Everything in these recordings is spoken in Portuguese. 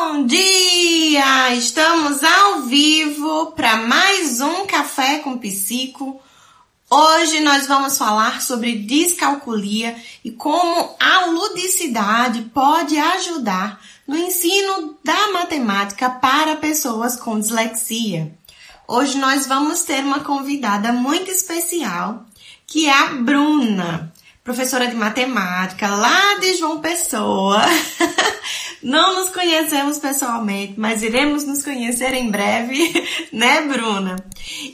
Bom dia! Estamos ao vivo para mais um Café com Psico. Hoje nós vamos falar sobre descalculia e como a ludicidade pode ajudar no ensino da matemática para pessoas com dislexia. Hoje nós vamos ter uma convidada muito especial, que é a Bruna, professora de matemática lá de João Pessoa. Não nos conhecemos pessoalmente, mas iremos nos conhecer em breve, né, Bruna?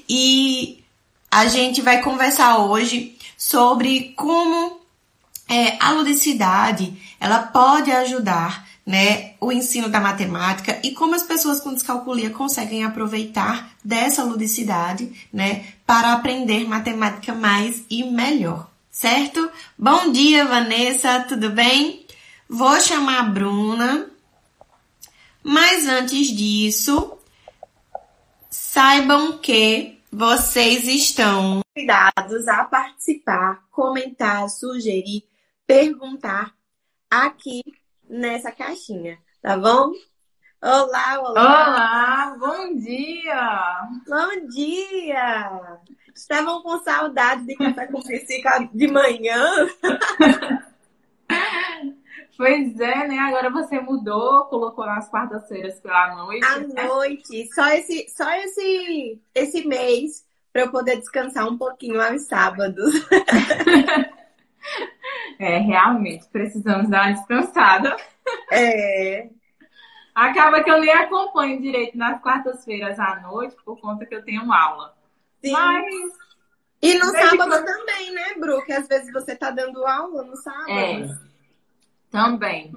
E a gente vai conversar hoje sobre como a ludicidade ela pode ajudar, né, o ensino da matemática e como as pessoas com descalculia conseguem aproveitar dessa ludicidade, né, para aprender matemática mais e melhor, certo? Bom dia, Vanessa, tudo bem? Vou chamar a Bruna, mas antes disso, saibam que vocês estão convidados a participar, comentar, sugerir, perguntar aqui nessa caixinha, tá bom? Olá, olá! Olá, bom dia! Bom dia! Estavam com saudade de café com psico de manhã? Pois é, né? Agora você mudou, colocou nas quartas-feiras pela noite. À noite, só esse mês para eu poder descansar um pouquinho aos sábados. Realmente, precisamos dar uma descansada. Acaba que eu nem acompanho direito nas quartas-feiras à noite, por conta que eu tenho aula. Sim. Mas... E no sábado também, né, Bru? Que às vezes você tá dando aula no sábado. Também.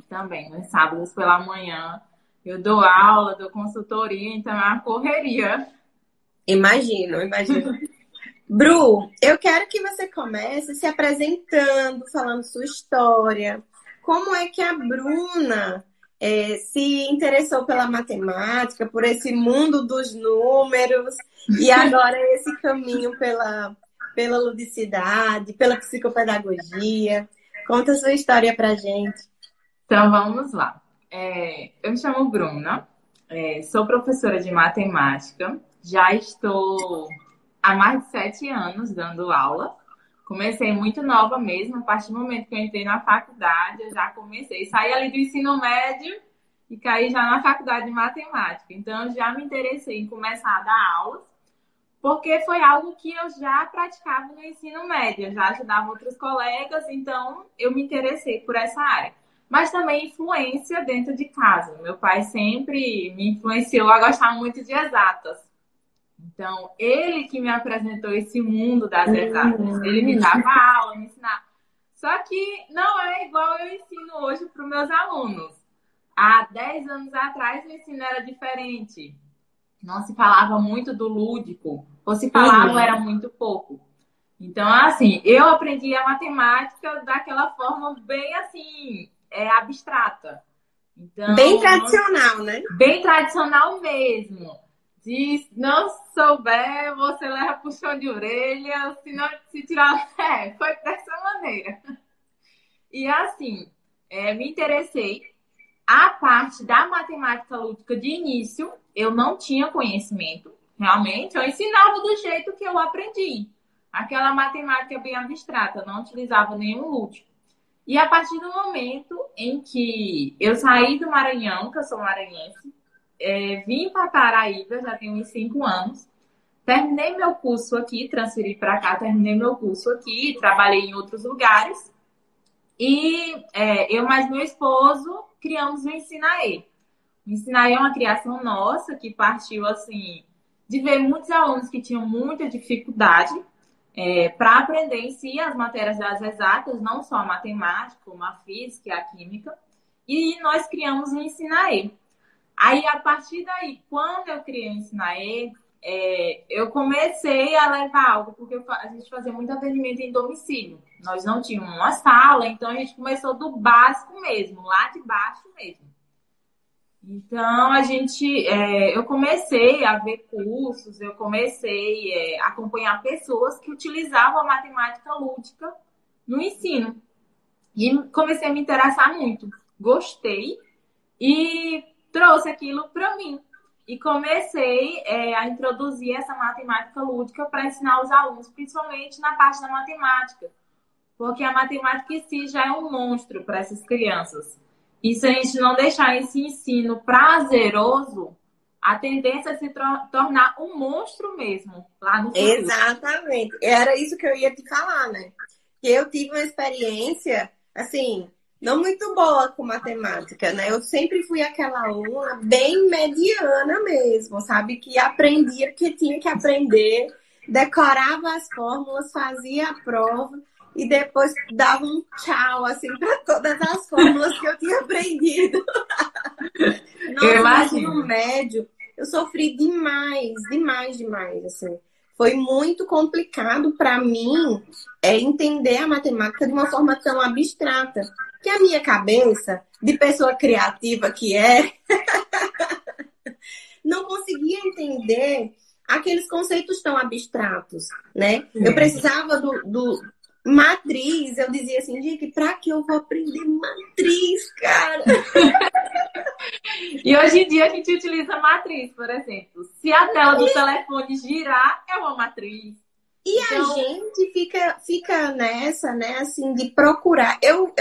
Nos sábados pela manhã eu dou aula, dou consultoria, então é uma correria. Imagino. Bru, eu quero que você comece se apresentando, falando sua história. Como é que a Bruna se interessou pela matemática, por esse mundo dos números, e agora esse caminho pela ludicidade, pela psicopedagogia. Conta sua história pra gente. Então, vamos lá. Eu me chamo Bruna, sou professora de matemática, já estou há mais de 7 anos dando aula. Comecei muito nova mesmo, a partir do momento que eu entrei na faculdade, eu já comecei. Saí ali do ensino médio e caí já na faculdade de matemática. Então, eu já me interessei em começar a dar aulas, porque foi algo que eu já praticava no ensino médio, eu já ajudava outros colegas, então eu me interessei por essa área. Mas também influência dentro de casa. Meu pai sempre me influenciou a gostar muito de exatas. Então, ele que me apresentou esse mundo das exatas. Ele me dava aula, me ensinava. Só que não é igual eu ensino hoje para os meus alunos. Há 10 anos atrás, o ensino era diferente. Não se falava muito do lúdico. Ou se falava, era muito pouco. Então, assim, eu aprendi a matemática daquela forma bem, assim, abstrata. Então, bem tradicional, né? Bem tradicional mesmo. Se não souber, você leva puxão de orelha. Se não se tirar... foi dessa maneira. E, assim, me interessei. A parte da matemática lúdica de início, eu não tinha conhecimento. Realmente, eu ensinava do jeito que eu aprendi. Aquela matemática bem abstrata, não utilizava nenhum lúdico. E a partir do momento em que eu saí do Maranhão, que eu sou maranhense, vim para Paraíba, já tenho uns 5 anos, terminei meu curso aqui, transferi para cá, terminei meu curso aqui, trabalhei em outros lugares. E eu mais meu esposo criamos o Ensinaê. O Ensinaê é uma criação nossa que partiu assim de ver muitos alunos que tinham muita dificuldade para aprender em si as matérias das exatas, não só a matemática, como a física e a química. E nós criamos o Ensinaê. Aí, a partir daí, quando eu criei o Ensinaê, eu comecei a levar algo, porque a gente fazia muito atendimento em domicílio. Nós não tínhamos uma sala, então a gente começou do básico mesmo, lá de baixo mesmo. Então, eu comecei a ver cursos, eu comecei a acompanhar pessoas que utilizavam a matemática lúdica no ensino. E comecei a me interessar muito. Gostei. E trouxe aquilo para mim. E comecei a introduzir essa matemática lúdica para ensinar os alunos, principalmente na parte da matemática. Porque a matemática em si já é um monstro para essas crianças. E se a gente não deixar esse ensino prazeroso, a tendência é se tornar um monstro mesmo, lá no futuro. Exatamente. Era isso que eu ia te falar, né? Que eu tive uma experiência, assim, não muito boa com matemática, né? Eu sempre fui aquela aluna bem mediana mesmo, sabe? Que aprendia o que tinha que aprender, decorava as fórmulas, fazia a prova e depois dava um tchau, assim, para todas as fórmulas que eu tinha aprendido. No ensino médio, eu sofri demais, assim. Foi muito complicado para mim entender a matemática de uma forma tão abstrata. Que a minha cabeça, de pessoa criativa que é, não conseguia entender aqueles conceitos tão abstratos, né? Eu precisava do matriz, eu dizia assim, gente, pra que eu vou aprender matriz, cara? E hoje em dia a gente utiliza matriz, por exemplo. Se a tela do telefone girar, é uma matriz. E então... a gente fica nessa, né, assim, de procurar. Eu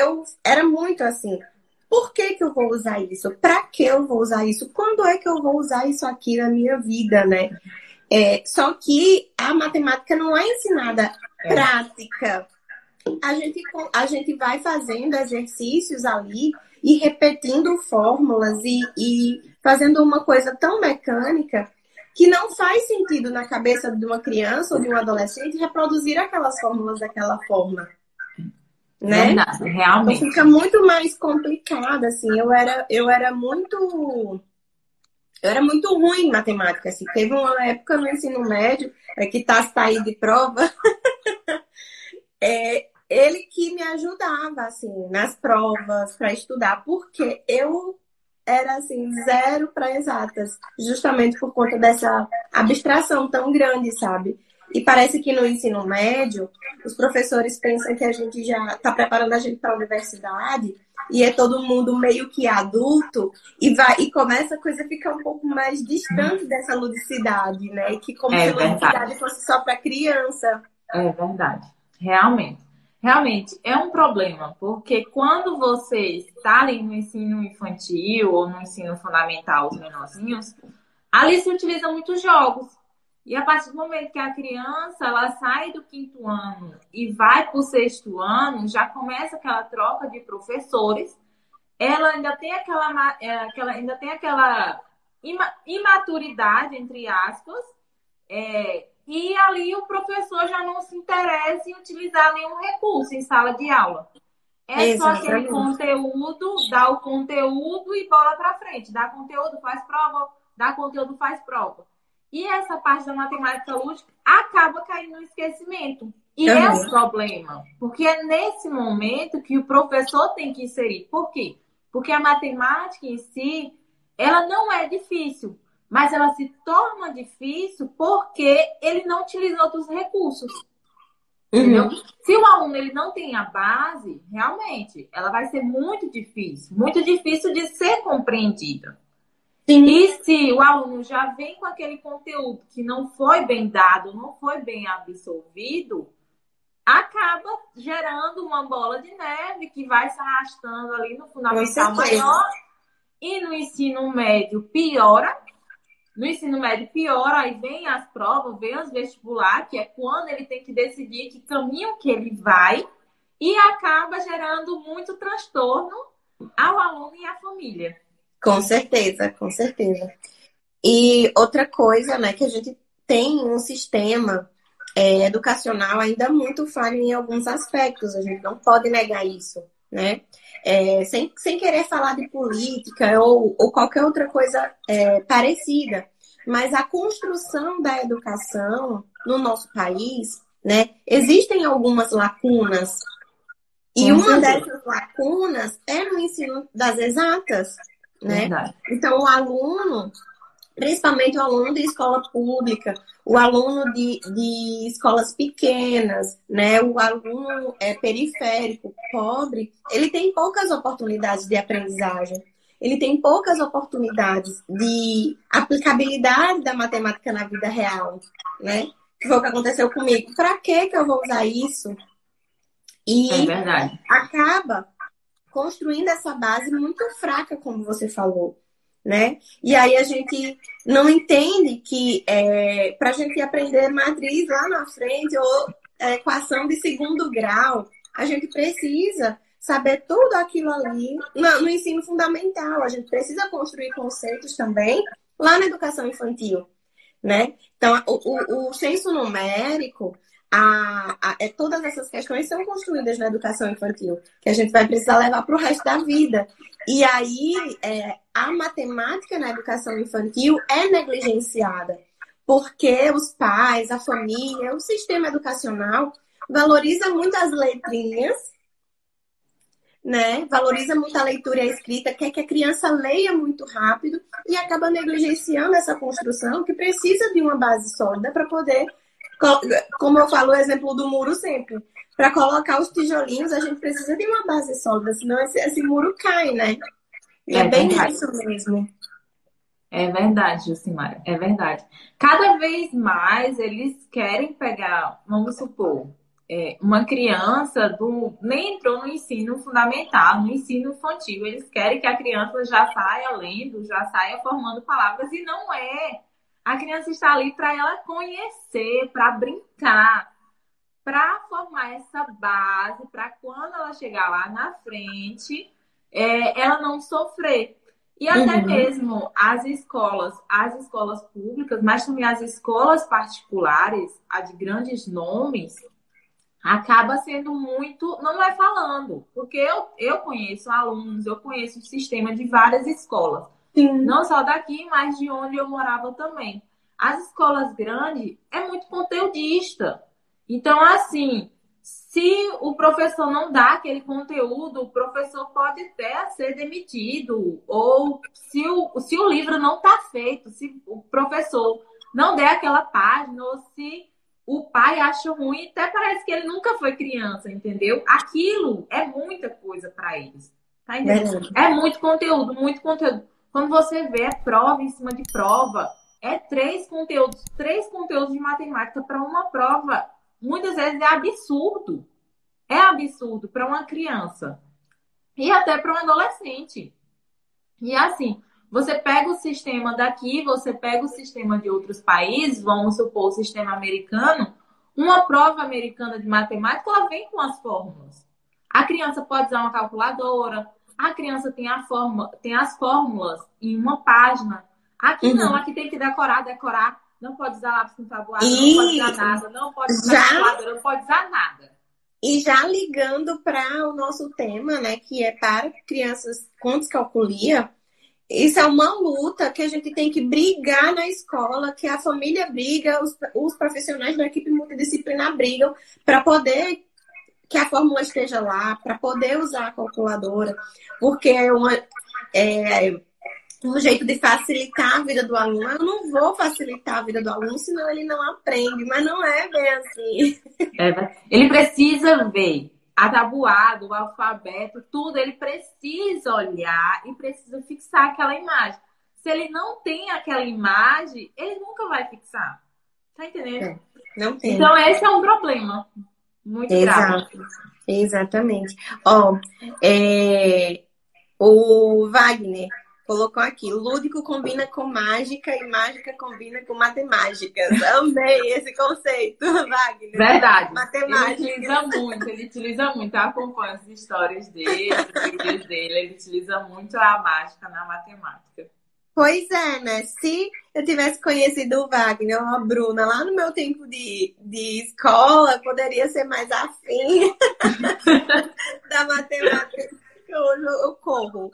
era muito assim, por que eu vou usar isso? Pra que eu vou usar isso? Quando é que eu vou usar isso aqui na minha vida, né? Só que a matemática não é ensinada prática. A gente vai fazendo exercícios ali e repetindo fórmulas e fazendo uma coisa tão mecânica que não faz sentido na cabeça de uma criança ou de um adolescente reproduzir aquelas fórmulas daquela forma. Né? Verdade, realmente. Então fica muito mais complicado, assim. Eu era muito ruim em matemática, assim. Teve uma época no ensino médio, que tá aí de prova, ele que me ajudava, assim, nas provas, para estudar, porque eu era, assim, zero para exatas, justamente por conta dessa abstração tão grande, sabe? E parece que no ensino médio, os professores pensam que a gente já está preparando a gente para a universidade e é todo mundo meio que adulto e começa a coisa a ficar um pouco mais distante dessa ludicidade, né? E que como se a ludicidade fosse só para criança. É verdade. Realmente é um problema, porque quando você está ali no ensino infantil ou no ensino fundamental, os menorzinhos, ali se utilizam muitos jogos. E a partir do momento que a criança ela sai do 5º ano e vai para o 6º ano, já começa aquela troca de professores. Ela ainda tem aquela imaturidade, entre aspas, e ali o professor já não se interessa em utilizar nenhum recurso em sala de aula. Só aquele conteúdo, dá o conteúdo e bola para frente. Dá conteúdo, faz prova, dá conteúdo, faz prova. E essa parte da matemática lúdica acaba caindo no esquecimento. E é um problema, porque é nesse momento que o professor tem que inserir. Por quê? Porque a matemática em si, ela não é difícil, mas ela se torna difícil porque ele não utiliza outros recursos. Entendeu? Se o aluno ele não tem a base, realmente, ela vai ser muito difícil de ser compreendida. Sim. E se o aluno já vem com aquele conteúdo que não foi bem dado, não foi bem absorvido, acaba gerando uma bola de neve que vai se arrastando ali no fundamental maior e no ensino médio piora. No ensino médio piora, aí vem as provas, vem os vestibular, que é quando ele tem que decidir que caminho que ele vai e acaba gerando muito transtorno ao aluno e à família. Com certeza. E outra coisa, né, que a gente tem um sistema educacional ainda muito falho em alguns aspectos, a gente não pode negar isso, né? Sem querer falar de política ou qualquer outra coisa parecida, mas a construção da educação no nosso país, né, existem algumas lacunas, e uma dessas lacunas é no ensino das exatas, né? Então, o aluno, principalmente o aluno de escola pública, o aluno de escolas pequenas, né? O aluno periférico, pobre, ele tem poucas oportunidades de aprendizagem. ele tem poucas oportunidades de aplicabilidade da matemática na vida real, né? Que foi o que aconteceu comigo. Para que eu vou usar isso? É E verdade. acaba construindo essa base muito fraca, como você falou, né? E aí a gente não entende que para a gente aprender matriz lá na frente ou equação de segundo grau, a gente precisa saber tudo aquilo ali no ensino fundamental. A gente precisa construir conceitos também lá na educação infantil, né? Então, o senso numérico, todas essas questões são construídas na educação infantil, que a gente vai precisar levar para o resto da vida. E aí, a matemática na educação infantil é negligenciada, porque os pais, a família, o sistema educacional valoriza muito as letrinhas, né? Valoriza muito a leitura e a escrita, quer que a criança leia muito rápido e acaba negligenciando essa construção que precisa de uma base sólida para poder, como eu falo o exemplo do muro sempre, para colocar os tijolinhos a gente precisa de uma base sólida, senão esse muro cai, né? E é bem verdade. isso mesmo. É verdade, Jucimara, é verdade. Cada vez mais eles querem pegar, vamos supor, uma criança nem entrou no ensino fundamental, no ensino infantil. Eles querem que a criança já saia lendo, já saia formando palavras, e não é. A criança está ali para ela conhecer, para brincar, para formar essa base, para quando ela chegar lá na frente, ela não sofrer. E até mesmo as escolas públicas, mas também as escolas particulares, a de grandes nomes, acaba sendo muito, não é falando, porque eu conheço alunos, eu conheço o sistema de várias escolas, não só daqui, mas de onde eu morava também. As escolas grandes é muito conteudista. Então, assim, se o professor não dá aquele conteúdo, o professor pode até ser demitido. Ou se o livro não está feito, se o professor não der aquela página, ou se o pai acha ruim, até parece que ele nunca foi criança, entendeu? Aquilo é muita coisa para eles. Tá entendendo? É muito conteúdo, muito conteúdo. Quando você vê prova em cima de prova, três conteúdos de matemática para uma prova. Muitas vezes é absurdo. É absurdo para uma criança. E até para um adolescente. E assim, você pega o sistema daqui, você pega o sistema de outros países, vamos supor o sistema americano, uma prova americana de matemática, ela vem com as fórmulas. A criança pode usar uma calculadora, a criança tem as fórmulas em uma página. Aqui não, aqui tem que decorar. Não pode usar lápis com tabuada, não pode usar nada, não pode usar calculadora, não pode usar nada. E já ligando para o nosso tema, né, que é para crianças com descalculia, isso é uma luta que a gente tem que brigar na escola, que a família briga, os profissionais da equipe multidisciplinar brigam para poder que a fórmula esteja lá, para poder usar a calculadora, porque é um jeito de facilitar a vida do aluno. Eu não vou facilitar a vida do aluno, senão ele não aprende. Mas não é bem assim. Ele precisa ver a tabuada, o alfabeto, tudo. Ele precisa olhar e precisa fixar aquela imagem. Se ele não tem aquela imagem, ele nunca vai fixar. Tá entendendo? Não tem. Então, esse é um problema muito grave. Exatamente. O Wagner colocou aqui, lúdico combina com mágica e mágica combina com matemáticas. Amei esse conceito, Wagner. Verdade. Matemática. Ele utiliza muito. Eu acompanho as histórias dele, os vídeos dele. Ele utiliza muito a mágica na matemática. Pois é, né? Se eu tivesse conhecido o Wagner ou a Bruna lá no meu tempo de escola, poderia ser mais afim da matemática. Hoje eu corro.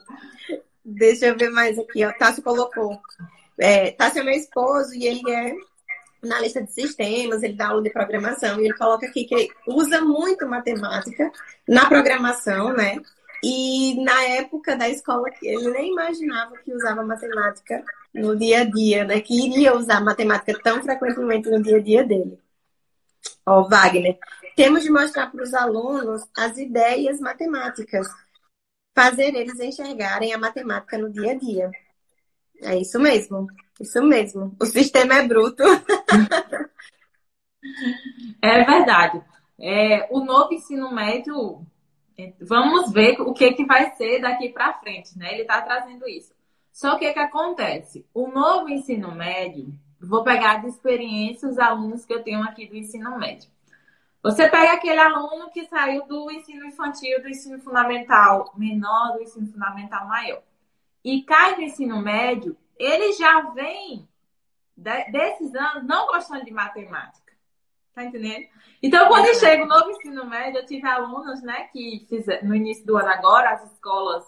Deixa eu ver mais aqui, ó. Tássio colocou. Tássio é meu esposo e ele é analista de sistemas, ele dá aula de programação e ele coloca aqui que ele usa muito matemática na programação, né? E na época da escola ele nem imaginava que usava matemática no dia a dia, né? Que iria usar matemática tão frequentemente no dia a dia dele. Ó, Wagner, temos de mostrar para os alunos as ideias matemáticas. fazer eles enxergarem a matemática no dia a dia. É isso mesmo, isso mesmo. O sistema é bruto. É verdade. O novo ensino médio, vamos ver o que, que vai ser daqui para frente, né? Ele está trazendo isso. Só que o que acontece? O novo ensino médio, vou pegar de experiência os alunos que eu tenho aqui do ensino médio. Você pega aquele aluno que saiu do ensino infantil, do ensino fundamental menor, do ensino fundamental maior, e cai no ensino médio, ele já vem desses anos não gostando de matemática. Tá entendendo? Então, quando chega o novo ensino médio, eu tive alunos, né, que fizeram, no início do ano agora, as escolas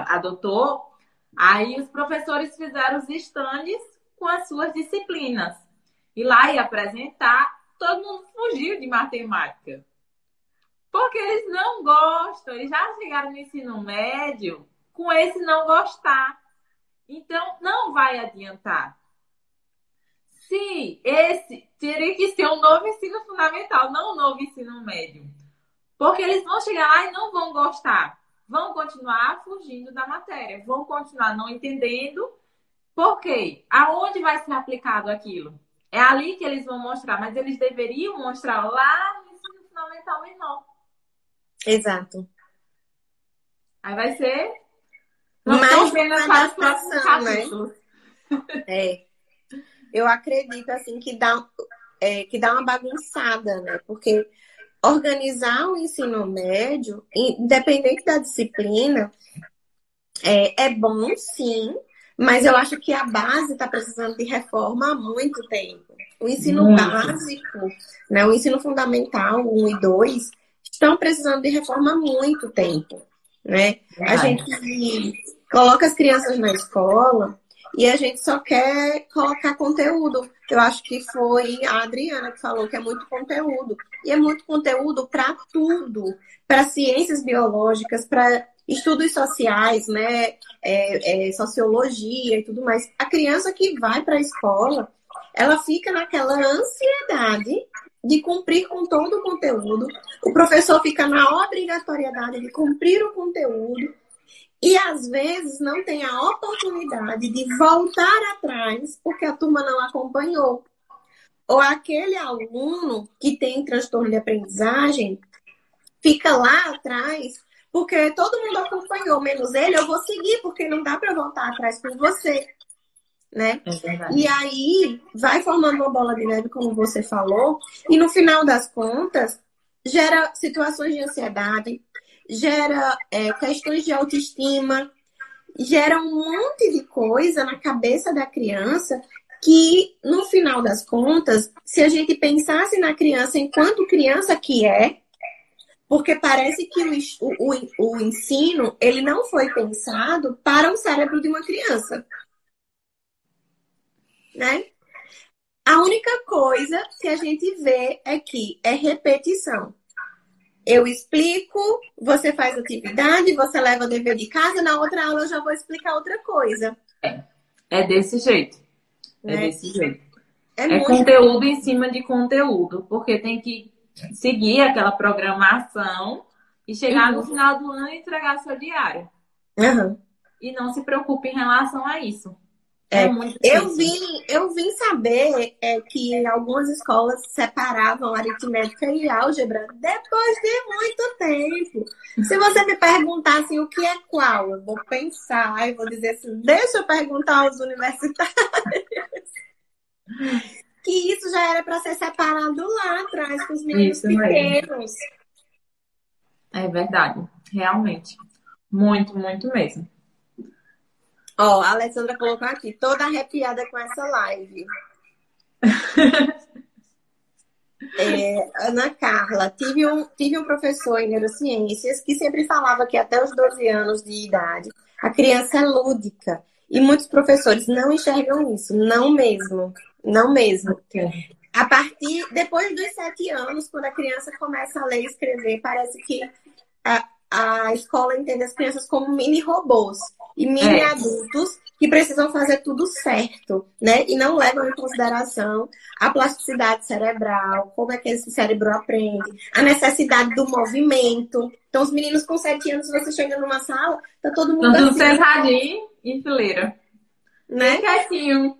adotou, aí os professores fizeram os estandes com as suas disciplinas. E lá ia apresentar, todo mundo fugiu de matemática. Porque eles não gostam, eles já chegaram no ensino médio com esse não gostar. Então, não vai adiantar. Se esse teria que ser um novo ensino fundamental, não um novo ensino médio. Porque eles vão chegar lá e não vão gostar. Vão continuar fugindo da matéria, vão continuar não entendendo. Por quê? Aonde vai ser aplicado aquilo? É ali que eles vão mostrar, mas eles deveriam mostrar lá no ensino fundamental menor. Exato. Aí vai ser. Mais apenas para os próximos capítulos. Né? Eu acredito assim que dá uma bagunçada, né? Porque organizar o ensino médio, independente da disciplina, é bom, sim, mas eu acho que a base está precisando de reforma há muito tempo. O ensino básico, né, o ensino fundamental 1 e 2, estão precisando de reforma há muito tempo. Né? A gente coloca as crianças na escola e a gente só quer colocar conteúdo. Eu acho que foi a Adriana que falou que é muito conteúdo. E é muito conteúdo para tudo. Para ciências biológicas, para estudos sociais, né? Sociologia e tudo mais. A criança que vai para a escola, ela fica naquela ansiedade de cumprir com todo o conteúdo. O professor fica na obrigatoriedade de cumprir o conteúdo. E, às vezes, não tem a oportunidade de voltar atrás porque a turma não acompanhou. Ou aquele aluno que tem transtorno de aprendizagem fica lá atrás porque todo mundo acompanhou, menos ele, eu vou seguir porque não dá para voltar atrás com você. Né? E aí vai formando uma bola de neve, como você falou, e no final das contas gera situações de ansiedade, gera questões de autoestima, gera um monte de coisa na cabeça da criança que, no final das contas, se a gente pensasse na criança enquanto criança que porque parece que o ensino ele não foi pensado para o cérebro de uma criança. Né? A única coisa que a gente vê aqui é repetição. Eu explico, você faz atividade, você leva o dever de casa, na outra aula eu já vou explicar outra coisa. É desse jeito. É desse jeito. É conteúdo em cima de conteúdo, porque tem que seguir aquela programação e chegar no final do ano e entregar seu diário. E não se preocupe em relação a isso. Eu vim saber que algumas escolas separavam aritmética e álgebra depois de muito tempo. Se você me perguntar assim, o que é qual, eu vou pensar e vou dizer assim, deixa eu perguntar aos universitários. Que isso já era para ser separado lá atrás com os meninos pequenos. É verdade, realmente. Muito, muito mesmo. Ó, a Alessandra colocou aqui, toda arrepiada com essa live. Ana Carla, tive um professor em neurociências que sempre falava que até os 12 anos de idade a criança é lúdica. E muitos professores não enxergam isso. Não mesmo. Não mesmo. Depois dos 7 anos, quando a criança começa a ler e escrever, parece que a escola entende as crianças como mini robôs e mini adultos que precisam fazer tudo certo, né? E não levam em consideração a plasticidade cerebral, como é que esse cérebro aprende, a necessidade do movimento. Então, os meninos com 7 anos, você chega numa sala, tá todo mundo Tudo assim, sentadinho em fileira. né? Bem quietinho.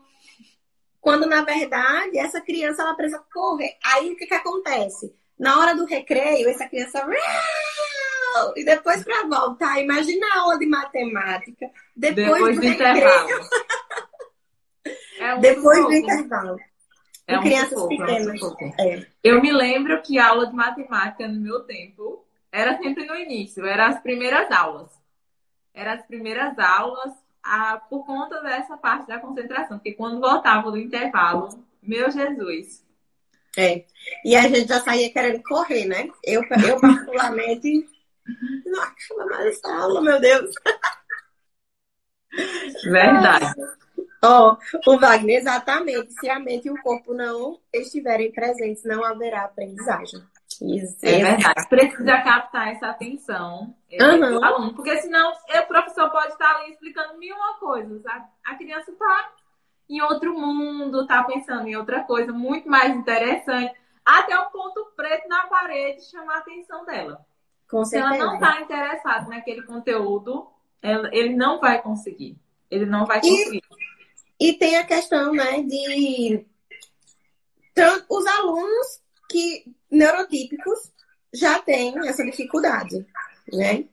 Quando, na verdade, essa criança ela precisa correr. Aí, o que acontece? Na hora do recreio, essa criança... E depois, para voltar, imagina a aula de matemática. Depois do intervalo. Depois do intervalo. Com crianças pequenas. Eu me lembro que a aula de matemática, no meu tempo, era sempre no início. Eram as primeiras aulas. Por conta dessa parte da concentração. Porque quando voltava do intervalo, meu Jesus. E a gente já saía querendo correr, né? Eu particularmente, não acaba mais essa aula, meu Deus. Verdade. O Wagner, exatamente. Se a mente e o corpo não estiverem presentes, não haverá aprendizagem. É verdade. Precisa captar essa atenção do aluno, porque senão o professor pode estar ali explicando mil uma coisas. A criança está em outro mundo, está pensando em outra coisa muito mais interessante. Até um ponto preto na parede chama a atenção dela. Se ela não está interessada naquele conteúdo, ele não vai conseguir. Ele não vai conseguir. E tem a questão, né, de os alunos neurotípicos já têm essa dificuldade, né?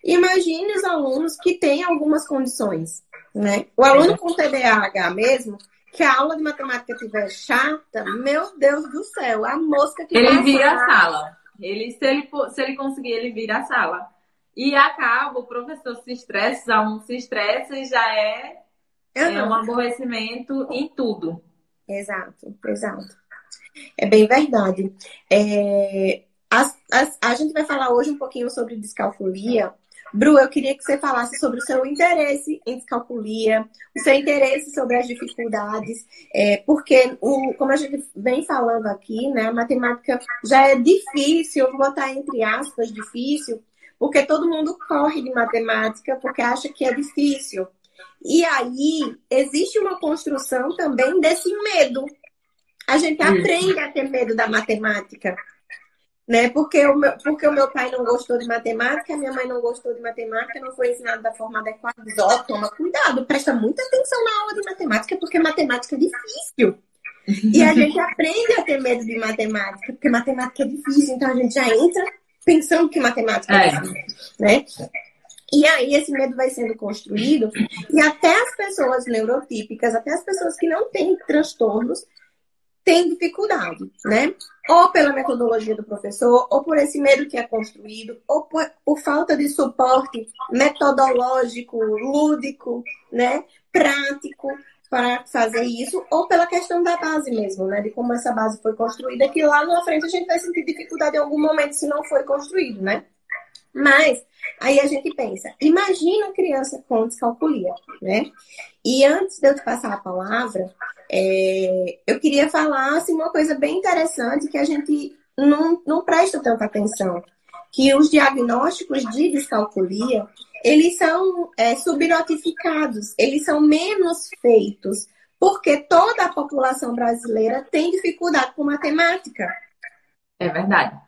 Imagine os alunos que têm algumas condições, né? O aluno com TDAH mesmo, que a aula de matemática estiver chata, meu Deus do céu, a mosca que ele vira a sala. Se ele conseguir, ele vira a sala. E acaba, o professor se estressa, os alunos se estressam e já é um aborrecimento em tudo. Exato. É bem verdade. A gente vai falar hoje um pouquinho sobre descalculia. Bru, eu queria que você falasse sobre o seu interesse em descalculia, o seu interesse sobre as dificuldades, porque, como a gente vem falando aqui, né, a matemática já é difícil, eu vou botar entre aspas difícil, porque todo mundo corre de matemática porque acha que é difícil. E aí, existe uma construção também desse medo. A gente aprende a ter medo da matemática, né? Porque o meu pai não gostou de matemática, a minha mãe não gostou de matemática, não foi ensinado da forma adequada. Toma cuidado, presta muita atenção na aula de matemática, porque matemática é difícil. E a gente aprende a ter medo de matemática, porque matemática é difícil, então a gente já entra pensando que matemática é difícil, né? E aí esse medo vai sendo construído e até as pessoas neurotípicas, até as pessoas que não têm transtornos, têm dificuldade, né? Ou pela metodologia do professor, ou por esse medo que é construído, ou por falta de suporte metodológico, lúdico, né? Prático para fazer isso, ou pela questão da base mesmo, né? De como essa base foi construída, que lá na frente a gente vai sentir dificuldade em algum momento se não foi construído, né? Mas aí a gente pensa, imagina uma criança com descalculia, né? E antes de eu te passar a palavra, eu queria falar assim, uma coisa bem interessante que a gente não presta tanta atenção, que os diagnósticos de descalculia, eles são subnotificados, eles são menos feitos, porque toda a população brasileira tem dificuldade com matemática. É verdade.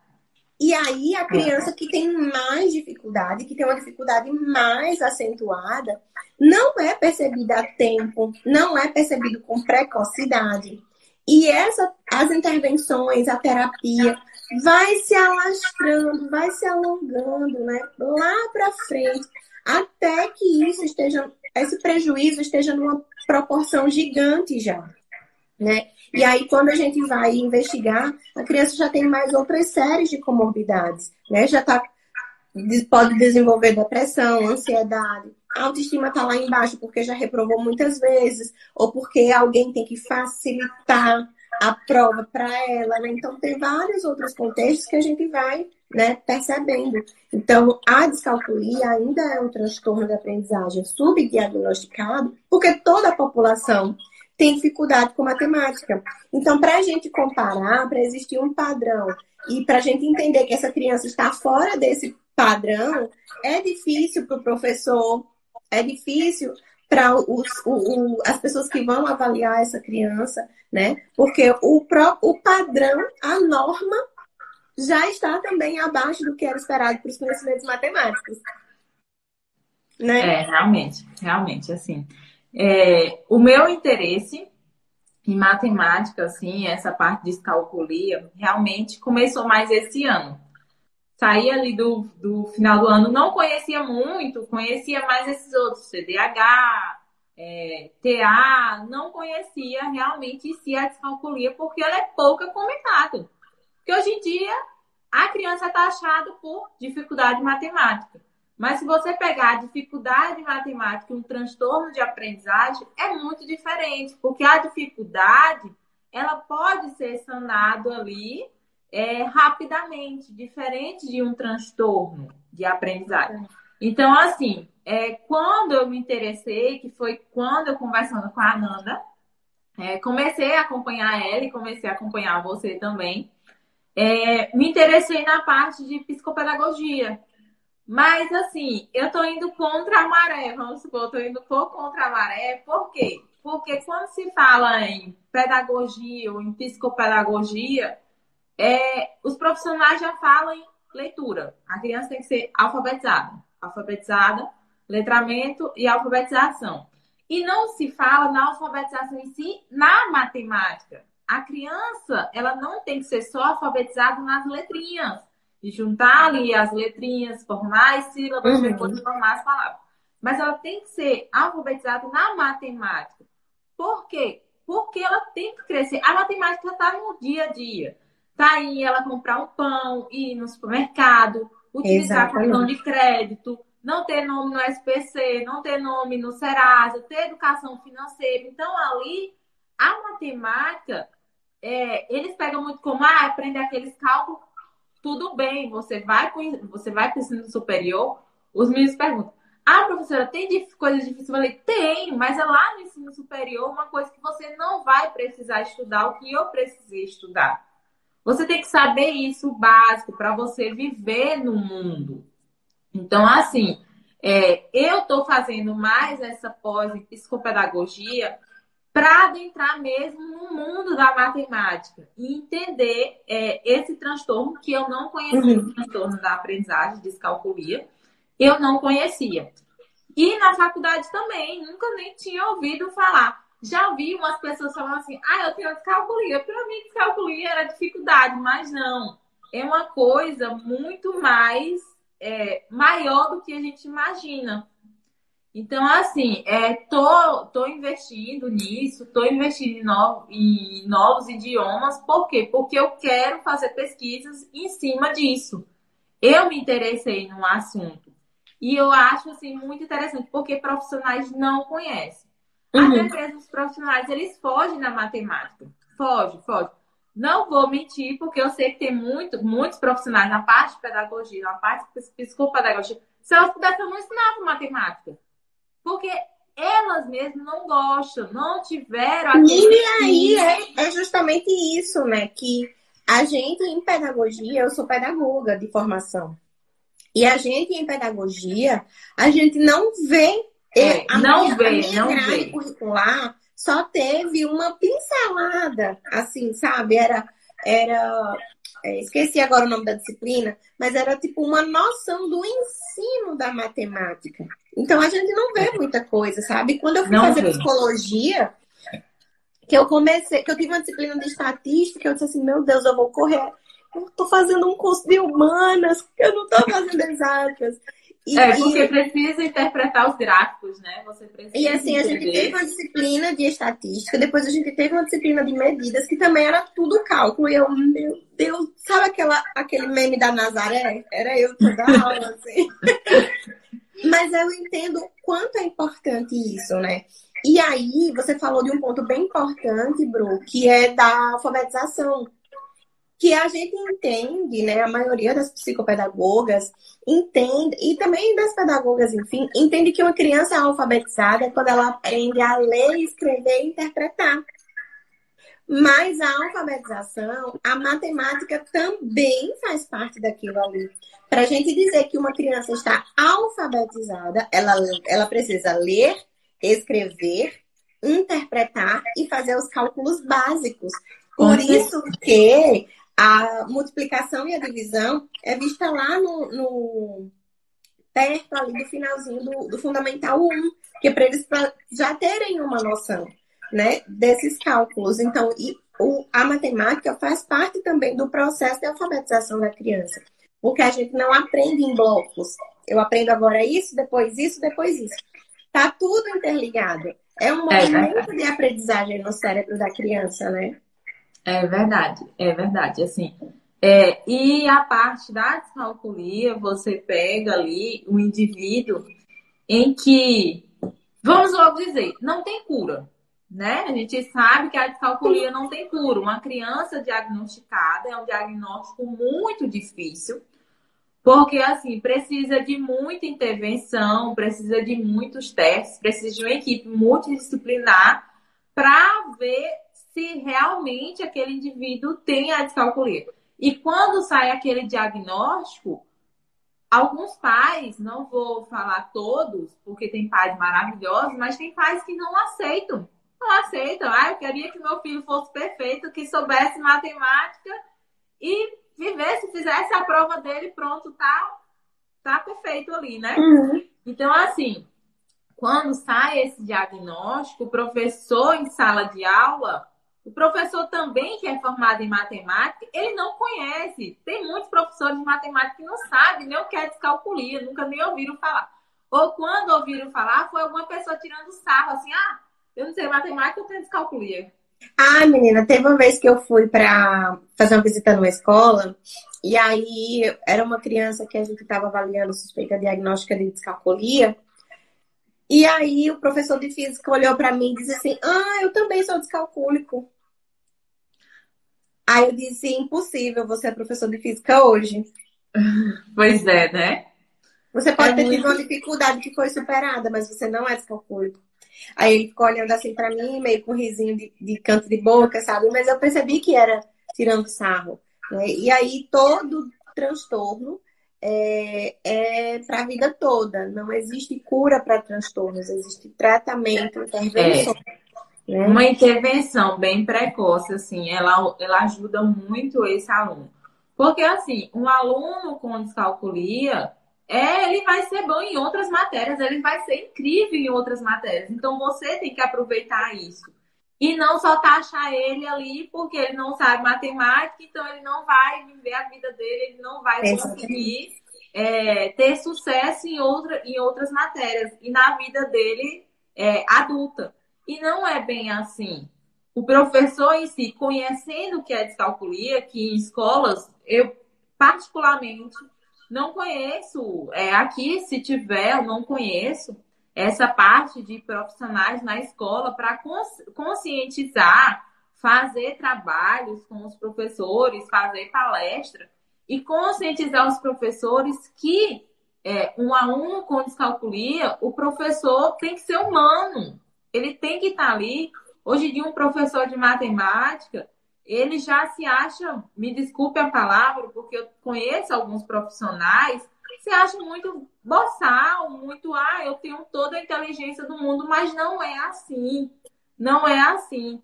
E aí, a criança que tem mais dificuldade, que tem uma dificuldade mais acentuada, não é percebida a tempo, não é percebido com precocidade. E as intervenções, a terapia, vai se alastrando, vai se alongando, né? Lá para frente, até que esse prejuízo esteja numa proporção gigante já, né? E aí, quando a gente vai investigar, a criança já tem mais outras séries de comorbidades, né? Pode desenvolver depressão, ansiedade, a autoestima está lá embaixo porque já reprovou muitas vezes, ou porque alguém tem que facilitar a prova para ela, né? Então, tem vários outros contextos que a gente vai, né, percebendo. Então, a descalculia ainda é um transtorno de aprendizagem subdiagnosticado, porque toda a população tem dificuldade com matemática. Então, para a gente comparar, para existir um padrão e para a gente entender que essa criança está fora desse padrão, é difícil para o professor, é difícil para as pessoas que vão avaliar essa criança, né? Porque o padrão, a norma, já está também abaixo do que era esperado para os conhecimentos matemáticos, né? Realmente, assim. O meu interesse em matemática, assim, essa parte de descalculia, realmente começou mais esse ano. Saí ali do final do ano, não conhecia muito, conhecia mais esses outros, CDH, TA, não conhecia realmente em si a descalculia, porque ela é pouco comentada. Porque hoje em dia, a criança é taxada por dificuldade matemática. Mas se você pegar a dificuldade matemática e um transtorno de aprendizagem, é muito diferente, porque a dificuldade, ela pode ser sanado ali rapidamente, diferente de um transtorno de aprendizagem. Então, assim, quando eu me interessei, que foi quando eu conversando com a Ananda, comecei a acompanhar ela e comecei a acompanhar você também, me interessei na parte de psicopedagogia. Mas, assim, eu tô indo contra a maré, vamos supor, eu tô indo contra a maré. Por quê? Porque quando se fala em pedagogia ou em psicopedagogia, os profissionais já falam em leitura. A criança tem que ser alfabetizada. Alfabetizada, letramento e alfabetização. E não se fala na alfabetização em si, na matemática. A criança, ela não tem que ser só alfabetizada nas letrinhas. De juntar ali as letrinhas, formar as sílabas, depois formar as palavras. Mas ela tem que ser alfabetizada na matemática. Por quê? Porque ela tem que crescer. A matemática está no dia a dia. Tá aí ela comprar um pão, ir no supermercado, utilizar cartão de crédito, não ter nome no SPC, não ter nome no Serasa, ter educação financeira. Então, ali, a matemática, eles pegam muito como, aprender aqueles cálculos, tudo bem, você vai para o ensino superior, os meninos perguntam, professora, tem coisas difíceis? Eu falei, tem, mas é lá no ensino superior uma coisa que você não vai precisar estudar, o que eu precisei estudar. Você tem que saber isso básico para você viver no mundo. Então, assim, eu estou fazendo mais essa pós em psicopedagogia para adentrar mesmo no mundo da matemática e entender esse transtorno que eu não conhecia, o transtorno da aprendizagem, descalculia, eu não conhecia. E na faculdade também, nunca nem tinha ouvido falar. Já ouvi umas pessoas falando assim, eu tenho descalculia. Para mim, descalculia era dificuldade, mas não. É uma coisa muito mais maior do que a gente imagina. Então, assim, tô investindo nisso, tô investindo em novos idiomas. Por quê? Porque eu quero fazer pesquisas em cima disso. Eu me interessei no assunto. E eu acho, assim, muito interessante, porque profissionais não conhecem. Até mesmo os profissionais, eles fogem da matemática. Fogem. Não vou mentir, porque eu sei que tem muitos profissionais na parte de pedagogia, na parte de psicopedagogia. Se elas pudessem, eu não ensinava matemática. Porque elas mesmas não gostam, não tiveram... E aí é justamente isso, né? Que a gente, em pedagogia, eu sou pedagoga de formação. E a gente, em pedagogia, a gente não vê... a minha grade curricular só teve uma pincelada, assim, sabe? Esqueci agora o nome da disciplina, mas era tipo uma noção do ensino da matemática. Então a gente não vê muita coisa, sabe? Quando eu fui fazer psicologia, que eu tive uma disciplina de estatística, eu disse assim, meu Deus, eu vou correr. Eu tô fazendo um curso de humanas, eu não tô fazendo exatas. Porque precisa interpretar os gráficos, né? Você precisa e assim, a gente teve uma disciplina de estatística, depois a gente teve uma disciplina de medidas, que também era tudo cálculo. E eu, meu Deus, sabe aquele meme da Nazaré? Era eu toda a aula, assim. Mas eu entendo o quanto é importante isso, né? E aí, você falou de um ponto bem importante, Bru, que é da alfabetização. Que a gente entende, né? A maioria das psicopedagogas entende, e também das pedagogas, enfim, entende que uma criança é alfabetizada quando ela aprende a ler, escrever e interpretar. Mas a alfabetização, a matemática também faz parte daquilo ali. Para a gente dizer que uma criança está alfabetizada, ela precisa ler, escrever, interpretar e fazer os cálculos básicos. Por isso que a multiplicação e a divisão é vista lá perto ali do finalzinho do Fundamental 1, que é para eles já terem uma noção, né, desses cálculos. Então, a matemática faz parte também do processo de alfabetização da criança, porque a gente não aprende em blocos. Eu aprendo agora isso, depois isso, depois isso. Tá tudo interligado. É um movimento de aprendizagem no cérebro da criança, né? É verdade, assim. E a parte da descalculia, você pega ali um indivíduo em que, vamos logo dizer, não tem cura, né? A gente sabe que a descalculia não tem cura. Uma criança diagnosticada é um diagnóstico muito difícil, porque, assim, precisa de muita intervenção, precisa de muitos testes, precisa de uma equipe multidisciplinar para ver se realmente aquele indivíduo tem a descalculia. E quando sai aquele diagnóstico, alguns pais, não vou falar todos, porque tem pais maravilhosos, mas tem pais que não aceitam. Não aceitam. Eu queria que meu filho fosse perfeito, que soubesse matemática e vivesse, fizesse a prova dele, pronto, tá perfeito ali, né? Uhum. Então, assim, quando sai esse diagnóstico, o professor em sala de aula, o professor também que é formado em matemática, ele não conhece. Tem muitos professores de matemática que não sabem nem o que é descalculia, nunca nem ouviram falar. Ou quando ouviram falar, foi alguma pessoa tirando sarro, assim, eu não sei matemática, eu tenho descalculia. Menina, teve uma vez que eu fui para fazer uma visita numa escola, e aí era uma criança que a gente estava avaliando suspeita diagnóstica de descalculia. E aí o professor de física olhou para mim e disse assim: eu também sou descalcúlico. Aí eu disse: impossível, você é professor de física hoje. Pois é, né? Você pode ter tido uma dificuldade que foi superada, mas você não é descalcúlico. Aí ele ficou olhando assim para mim, meio com um risinho de canto de boca, sabe? Mas eu percebi que era tirando sarro, né? E aí todo transtorno é para a vida toda. Não existe cura para transtornos, existe tratamento, intervenção. Né? Uma intervenção bem precoce, assim, ela ajuda muito esse aluno. Porque, assim, um aluno com descalculia, ele vai ser bom em outras matérias, ele vai ser incrível em outras matérias. Então, você tem que aproveitar isso. E não só taxar ele ali porque ele não sabe matemática, então ele não vai viver a vida dele, ele não vai conseguir ter sucesso em outras matérias e na vida dele adulta. E não é bem assim. O professor em si, conhecendo o que é descalculia, que em escolas, eu particularmente não conheço, aqui se tiver, eu não conheço essa parte de profissionais na escola para conscientizar, fazer trabalhos com os professores, fazer palestra e conscientizar os professores que um aluno com descalculia, o professor tem que ser humano. Ele tem que estar ali. Hoje em dia, um professor de matemática, ele já se acha, me desculpe a palavra, porque eu conheço alguns profissionais, se acha muito boçal, muito, eu tenho toda a inteligência do mundo, mas não é assim. Não é assim.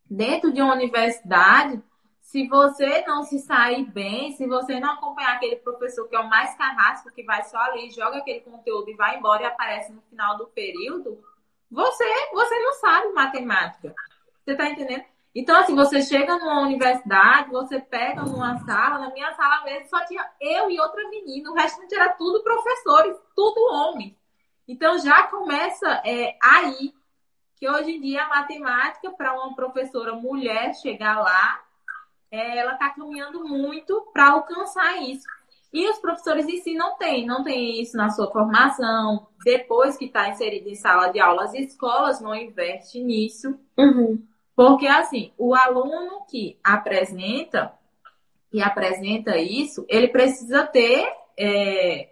Dentro de uma universidade, se você não se sair bem, se você não acompanhar aquele professor que é o mais carrasco, que vai só ali, joga aquele conteúdo e vai embora e aparece no final do período, você não sabe matemática. Você tá entendendo? Então, assim, você chega numa universidade, você pega numa sala, na minha sala mesmo só tinha eu e outra menina, o restante era tudo professores, tudo homem. Então, já começa aí, que hoje em dia a matemática, para uma professora mulher chegar lá, ela está caminhando muito para alcançar isso. E os professores em si não tem isso na sua formação. Depois que está inserido em sala de aula, as escolas não investem nisso. Uhum. Porque, assim, o aluno que apresenta isso, ele precisa ter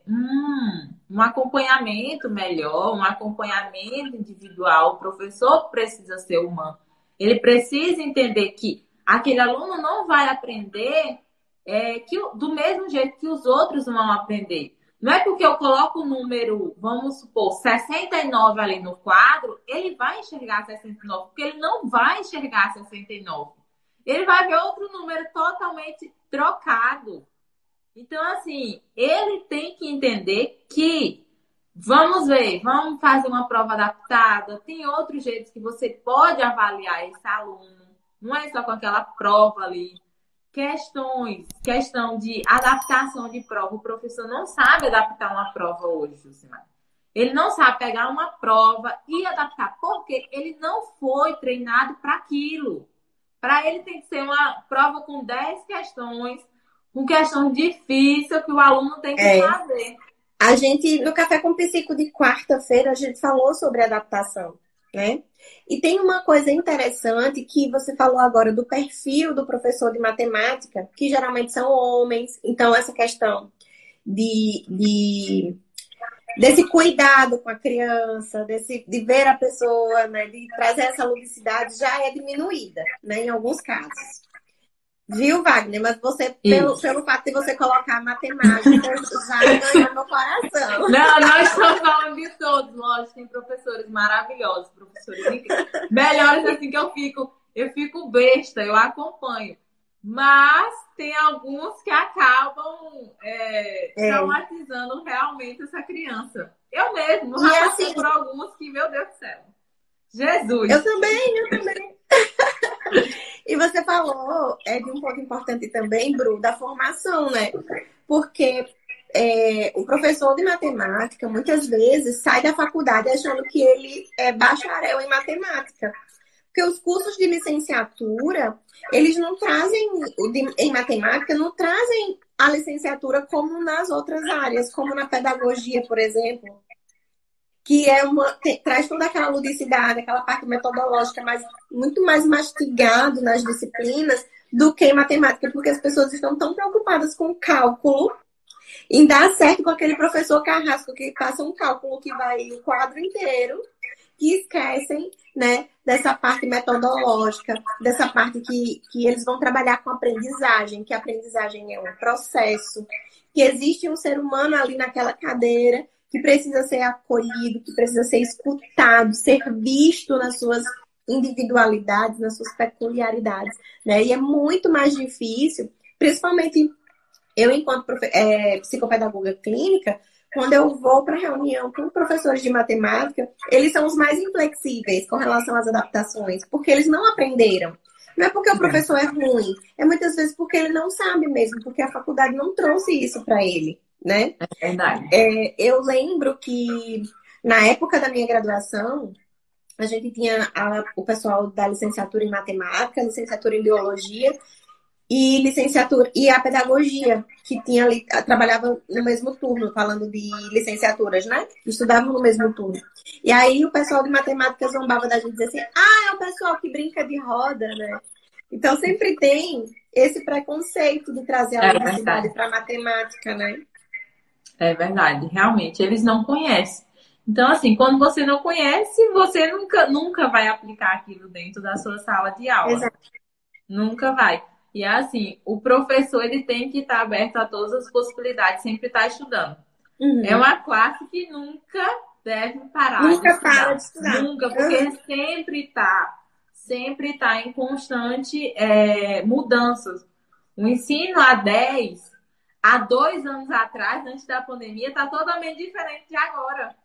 um acompanhamento melhor, um acompanhamento individual. O professor precisa ser humano. Ele precisa entender que aquele aluno não vai aprender do mesmo jeito que os outros vão aprender. Não é porque eu coloco o número, vamos supor, 69 ali no quadro, ele vai enxergar 69, porque ele não vai enxergar 69. Ele vai ver outro número totalmente trocado. Então, assim, ele tem que entender que, vamos fazer uma prova adaptada, tem outros jeitos que você pode avaliar esse aluno, não é só com aquela prova ali. Questão de adaptação de prova. O professor não sabe adaptar uma prova hoje, Jucimar. Ele não sabe pegar uma prova e adaptar, porque ele não foi treinado para aquilo. Para ele tem que ser uma prova com 10 questões, com questão difícil que o aluno tem que fazer. A gente, no Café com Psico de quarta-feira, a gente falou sobre adaptação, né? E tem uma coisa interessante que você falou agora do perfil do professor de matemática, que geralmente são homens. Então, essa questão desse cuidado com a criança, de ver a pessoa, né, de trazer essa ludicidade, já é diminuída, né, em alguns casos. Viu, Wagner? Mas você, pelo fato de você colocar matemática, já ganhou meu coração. Não, nós estamos falando de todos, lógico, tem professores maravilhosos, professores incríveis. Melhores assim que eu fico besta, eu acompanho. Mas tem alguns que acabam traumatizando realmente essa criança. Eu mesmo, já passei por alguns que, meu Deus do céu. Jesus! Eu também. E você falou de um ponto importante também, Bru, da formação, né? Porque o professor de matemática, muitas vezes, sai da faculdade achando que ele é bacharel em matemática. Porque os cursos de licenciatura, eles não trazem, em matemática, não trazem a licenciatura como nas outras áreas, como na pedagogia, por exemplo, que traz toda aquela ludicidade, aquela parte metodológica muito mais mastigado nas disciplinas do que em matemática, porque as pessoas estão tão preocupadas com o cálculo, em dar certo com aquele professor carrasco que passa um cálculo que vai o quadro inteiro, que esquecem, né, dessa parte metodológica, dessa parte que eles vão trabalhar com aprendizagem, que a aprendizagem é um processo, que existe um ser humano ali naquela cadeira que precisa ser acolhido, que precisa ser escutado, ser visto nas suas individualidades, nas suas peculiaridades, né? E é muito mais difícil, principalmente eu, enquanto psicopedagoga clínica, quando eu vou para reunião com professores de matemática, eles são os mais inflexíveis com relação às adaptações, porque eles não aprenderam. Não é porque o professor é ruim, é muitas vezes porque ele não sabe mesmo, porque a faculdade não trouxe isso para ele, né? É verdade. Eu lembro que na época da minha graduação, a gente tinha o pessoal da licenciatura em matemática, licenciatura em biologia e licenciatura e a pedagogia, que tinha ali, trabalhava no mesmo turno, falando de licenciaturas, né? Estudavam no mesmo turno. E aí o pessoal de matemática zombava da gente, dizia assim, é o pessoal que brinca de roda, né? Então sempre tem esse preconceito de trazer a universidade para matemática, né? É verdade, realmente, eles não conhecem. Então, assim, quando você não conhece, você nunca vai aplicar aquilo dentro da sua sala de aula. Exato. Nunca vai. E assim, o professor ele tem que estar aberto a todas as possibilidades, sempre estar estudando. Uhum. É uma classe que nunca deve parar de estudar. Nunca para de estudar. Nunca, porque sempre está em constante mudanças. O ensino há 2 anos atrás, antes da pandemia, está totalmente diferente de agora.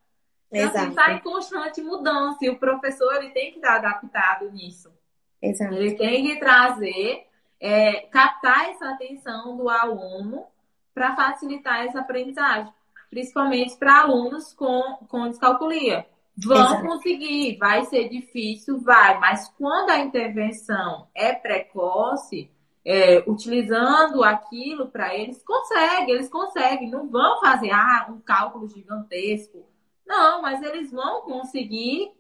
Então, está em constante mudança. E o professor ele tem que estar adaptado nisso. Exato. Ele tem que trazer, captar essa atenção do aluno para facilitar essa aprendizagem. Principalmente para alunos com descalculia. Vão conseguir, vai ser difícil, vai. Mas quando a intervenção é precoce, utilizando aquilo para eles conseguem, não vão fazer um cálculo gigantesco, não, mas eles vão conseguir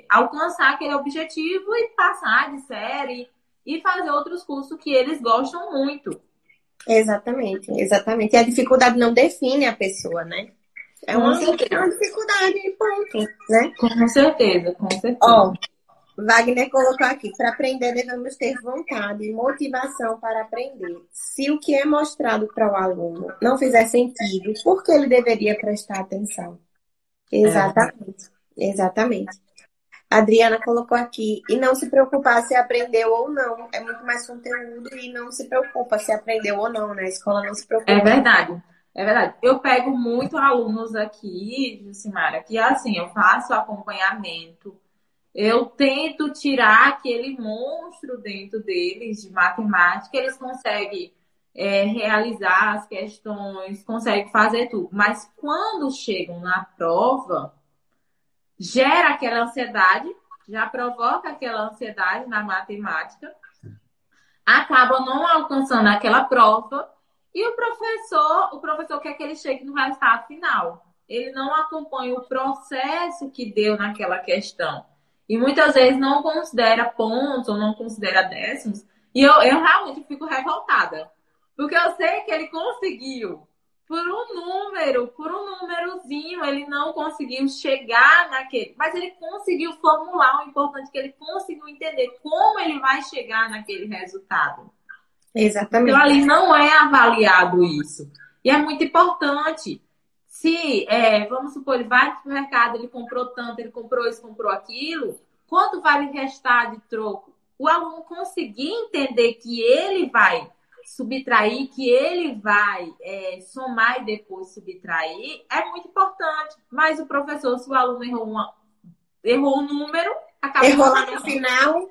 alcançar aquele objetivo e passar de série e fazer outros cursos que eles gostam muito. Exatamente. E a dificuldade não define a pessoa, né? É uma dificuldade, ponto, né? Com certeza. Wagner colocou aqui, para aprender devemos ter vontade e motivação para aprender. Se o que é mostrado para o aluno não fizer sentido, por que ele deveria prestar atenção? É, Exatamente, exatamente. A Adriana colocou aqui, e não se preocupar se aprendeu ou não. É muito mais conteúdo e não se preocupa se aprendeu ou não, né? A escola não se é preocupa. verdade. É verdade. Eu pego muito alunos aqui, Jucimara, que assim, eu faço acompanhamento. Eu tento tirar aquele monstro dentro deles de matemática, eles conseguem realizar as questões, conseguem fazer tudo. Mas quando chegam na prova, gera aquela ansiedade, já provoca aquela ansiedade na matemática, acaba não alcançando aquela prova e o professor quer que ele chegue no resultado final. Ele não acompanha o processo que deu naquela questão. E muitas vezes não considera pontos ou não considera décimos. E eu realmente fico revoltada. Porque eu sei que ele conseguiu. Por um númerozinho, ele não conseguiu chegar naquele. Mas ele conseguiu formular. O importante é que ele conseguiu entender como ele vai chegar naquele resultado. Então, Exatamente. ali não é avaliado isso. E é muito importante. Se, vamos supor, ele vai no mercado, ele comprou tanto, ele comprou isso, comprou aquilo, quanto vai lhe restar de troco? O aluno conseguir entender que ele vai subtrair, que ele vai somar e depois subtrair, é muito importante. Mas o professor, se o aluno errou um número, acaba Errou lá no errando. final.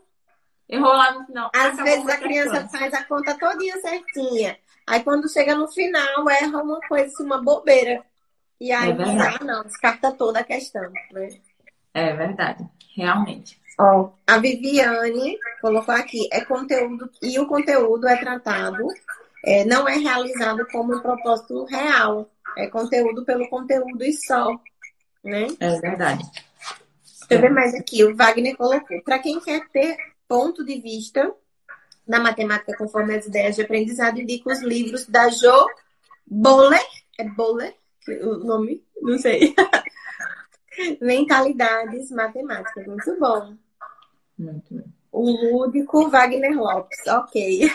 Errou lá no final, Às acabou vezes com a a criança questão. faz a conta todinha certinha. Aí quando chega no final, erra uma coisa, assim, uma bobeira. E É aí, verdade. não, descarta toda a questão, né? É verdade, realmente. Ó, a Viviane colocou aqui, é conteúdo, e o conteúdo é tratado, não é realizado como um propósito real. É conteúdo pelo conteúdo e só, né? É verdade. Deixa eu ver mais aqui, o Wagner colocou. Para quem quer ter ponto de vista na matemática conforme as ideias de aprendizado, indica os livros da Jo Boller. É Boller o nome? Não sei. Mentalidades Matemáticas. Muito bom. Muito bem. O lúdico Wagner Lopes. Ok.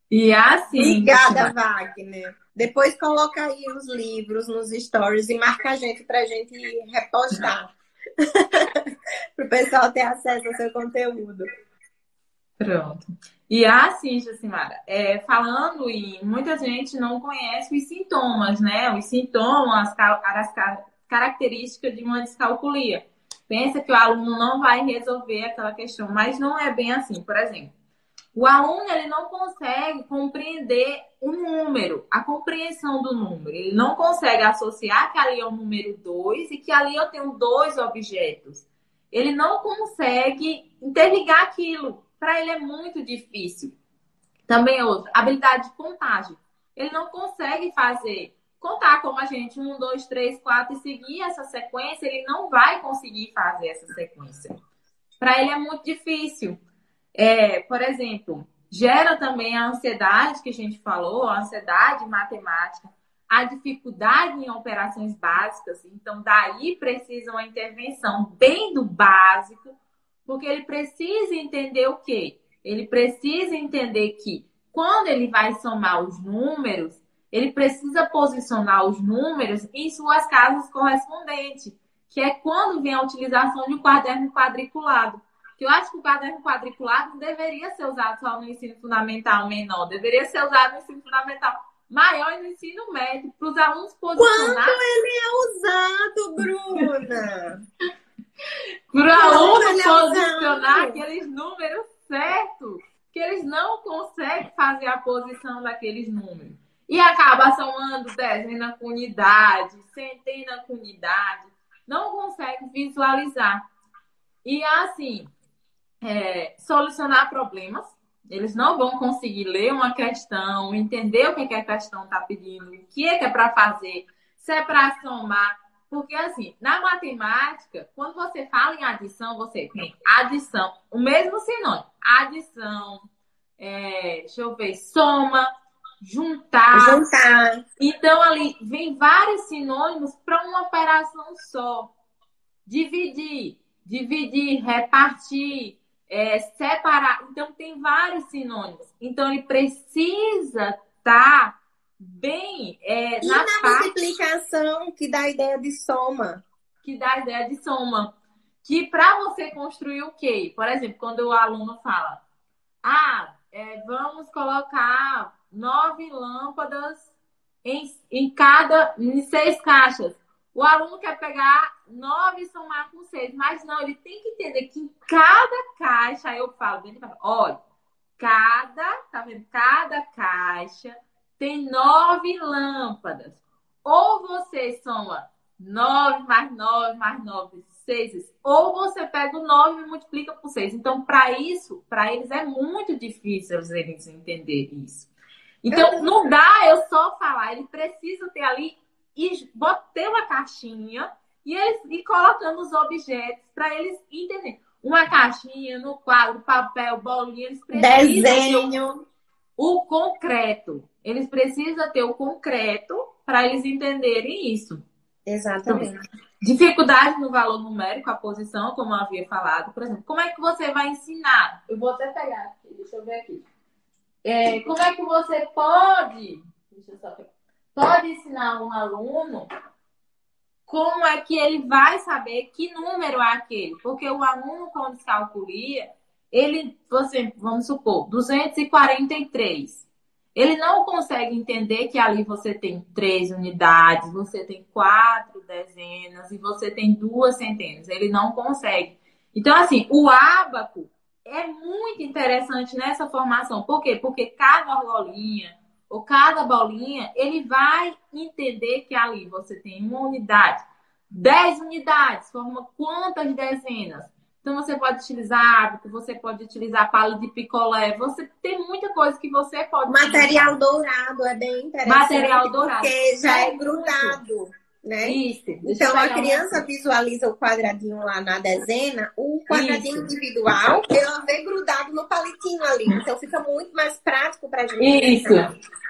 E assim, Obrigada, Jucimar, Wagner. Depois coloca aí os livros nos stories e marca a gente para a gente repostar. Para o pessoal ter acesso ao seu conteúdo. pronto. E assim, Jucimara, falando em muita gente não conhece os sintomas, né? Os sintomas, as características de uma descalculia. Pensa que o aluno não vai resolver aquela questão, mas não é bem assim. Por exemplo, o aluno ele não consegue compreender o número, a compreensão do número. Ele não consegue associar que ali é o número 2 e que ali eu tenho dois objetos. Ele não consegue interligar aquilo. Para ele é muito difícil. Também é outro, habilidade de contagem. Ele não consegue contar como a gente, 1, 2, 3, 4 e seguir essa sequência, ele não vai conseguir fazer essa sequência. Para ele é muito difícil. Por exemplo, gera também a ansiedade que a gente falou, a ansiedade matemática, a dificuldade em operações básicas. Então, daí precisa uma intervenção bem do básico, porque ele precisa entender o quê? Ele precisa entender que quando ele vai somar os números, ele precisa posicionar os números em suas casas correspondentes, que é quando vem a utilização de um caderno quadriculado. Que eu acho que o caderno quadriculado não deveria ser usado só no ensino fundamental menor, deveria ser usado no ensino fundamental maior e no ensino médio, para os alunos posicionar. Quando ele é usado, Bruna? Para o Quando aluno ele é posicionar usado? aqueles números certos, que eles não conseguem fazer a posição daqueles números. E acaba somando dezena com unidade, centena com unidade, não consegue visualizar. E assim, solucionar problemas. Eles não vão conseguir ler uma questão, entender o que a questão está pedindo, o que é para fazer, se é para somar. Porque, assim, na matemática, quando você fala em adição, você tem adição, o mesmo sinônimo. Adição, deixa eu ver, soma, juntar. Juntar. Então, ali vem vários sinônimos para uma operação só. dividir, repartir, separar. Então, tem vários sinônimos. Então, ele precisa estar bem E na na parte multiplicação, que dá a ideia de soma. que dá a ideia de soma. Que para você construir o quê? Por exemplo, quando o aluno fala, vamos colocar 9 lâmpadas em 6 caixas. O aluno quer pegar 9 e somar com 6, mas não, ele tem que entender que em cada caixa, aí eu falo, olha, tá vendo? Cada caixa tem 9 lâmpadas. Ou você soma 9 mais 9 mais 9, 6, ou você pega o 9 e multiplica por 6. Então, para eles é muito difícil eles entenderem isso. Então, não dá eu só falar, ele precisa ter ali e ter uma caixinha e eles ir colocando os objetos para eles entenderem. Uma caixinha no quadro, papel, bolinha, eles precisam Desenho. o concreto. Eles precisam ter o concreto para eles entenderem isso. Exatamente. Dificuldade no valor numérico, a posição, como eu havia falado. Por exemplo, como é que você vai ensinar? Eu vou até pegar aqui, deixa eu ver aqui. Como é que você pode ensinar um aluno como é que ele vai saber que número é aquele? Porque o aluno com descalculia, vamos supor, 243. Ele não consegue entender que ali você tem 3 unidades, você tem 4 dezenas e você tem 2 centenas. Ele não consegue. Então, assim, o ábaco é muito interessante nessa formação. Por quê? Porque cada argolinha ou cada bolinha, ele vai entender que ali você tem uma unidade. 10 unidades formam quantas dezenas? Então, você pode utilizar ábaco, você pode utilizar palha de picolé, você tem muita coisa que você pode Material dourado é bem interessante. Material dourado. Porque já é grudado, né? Isso. Então, a criança visualiza o quadradinho lá na dezena, o quadradinho individual, ela vê grudado no palitinho ali. Então, fica muito mais prático para a gente. Isso.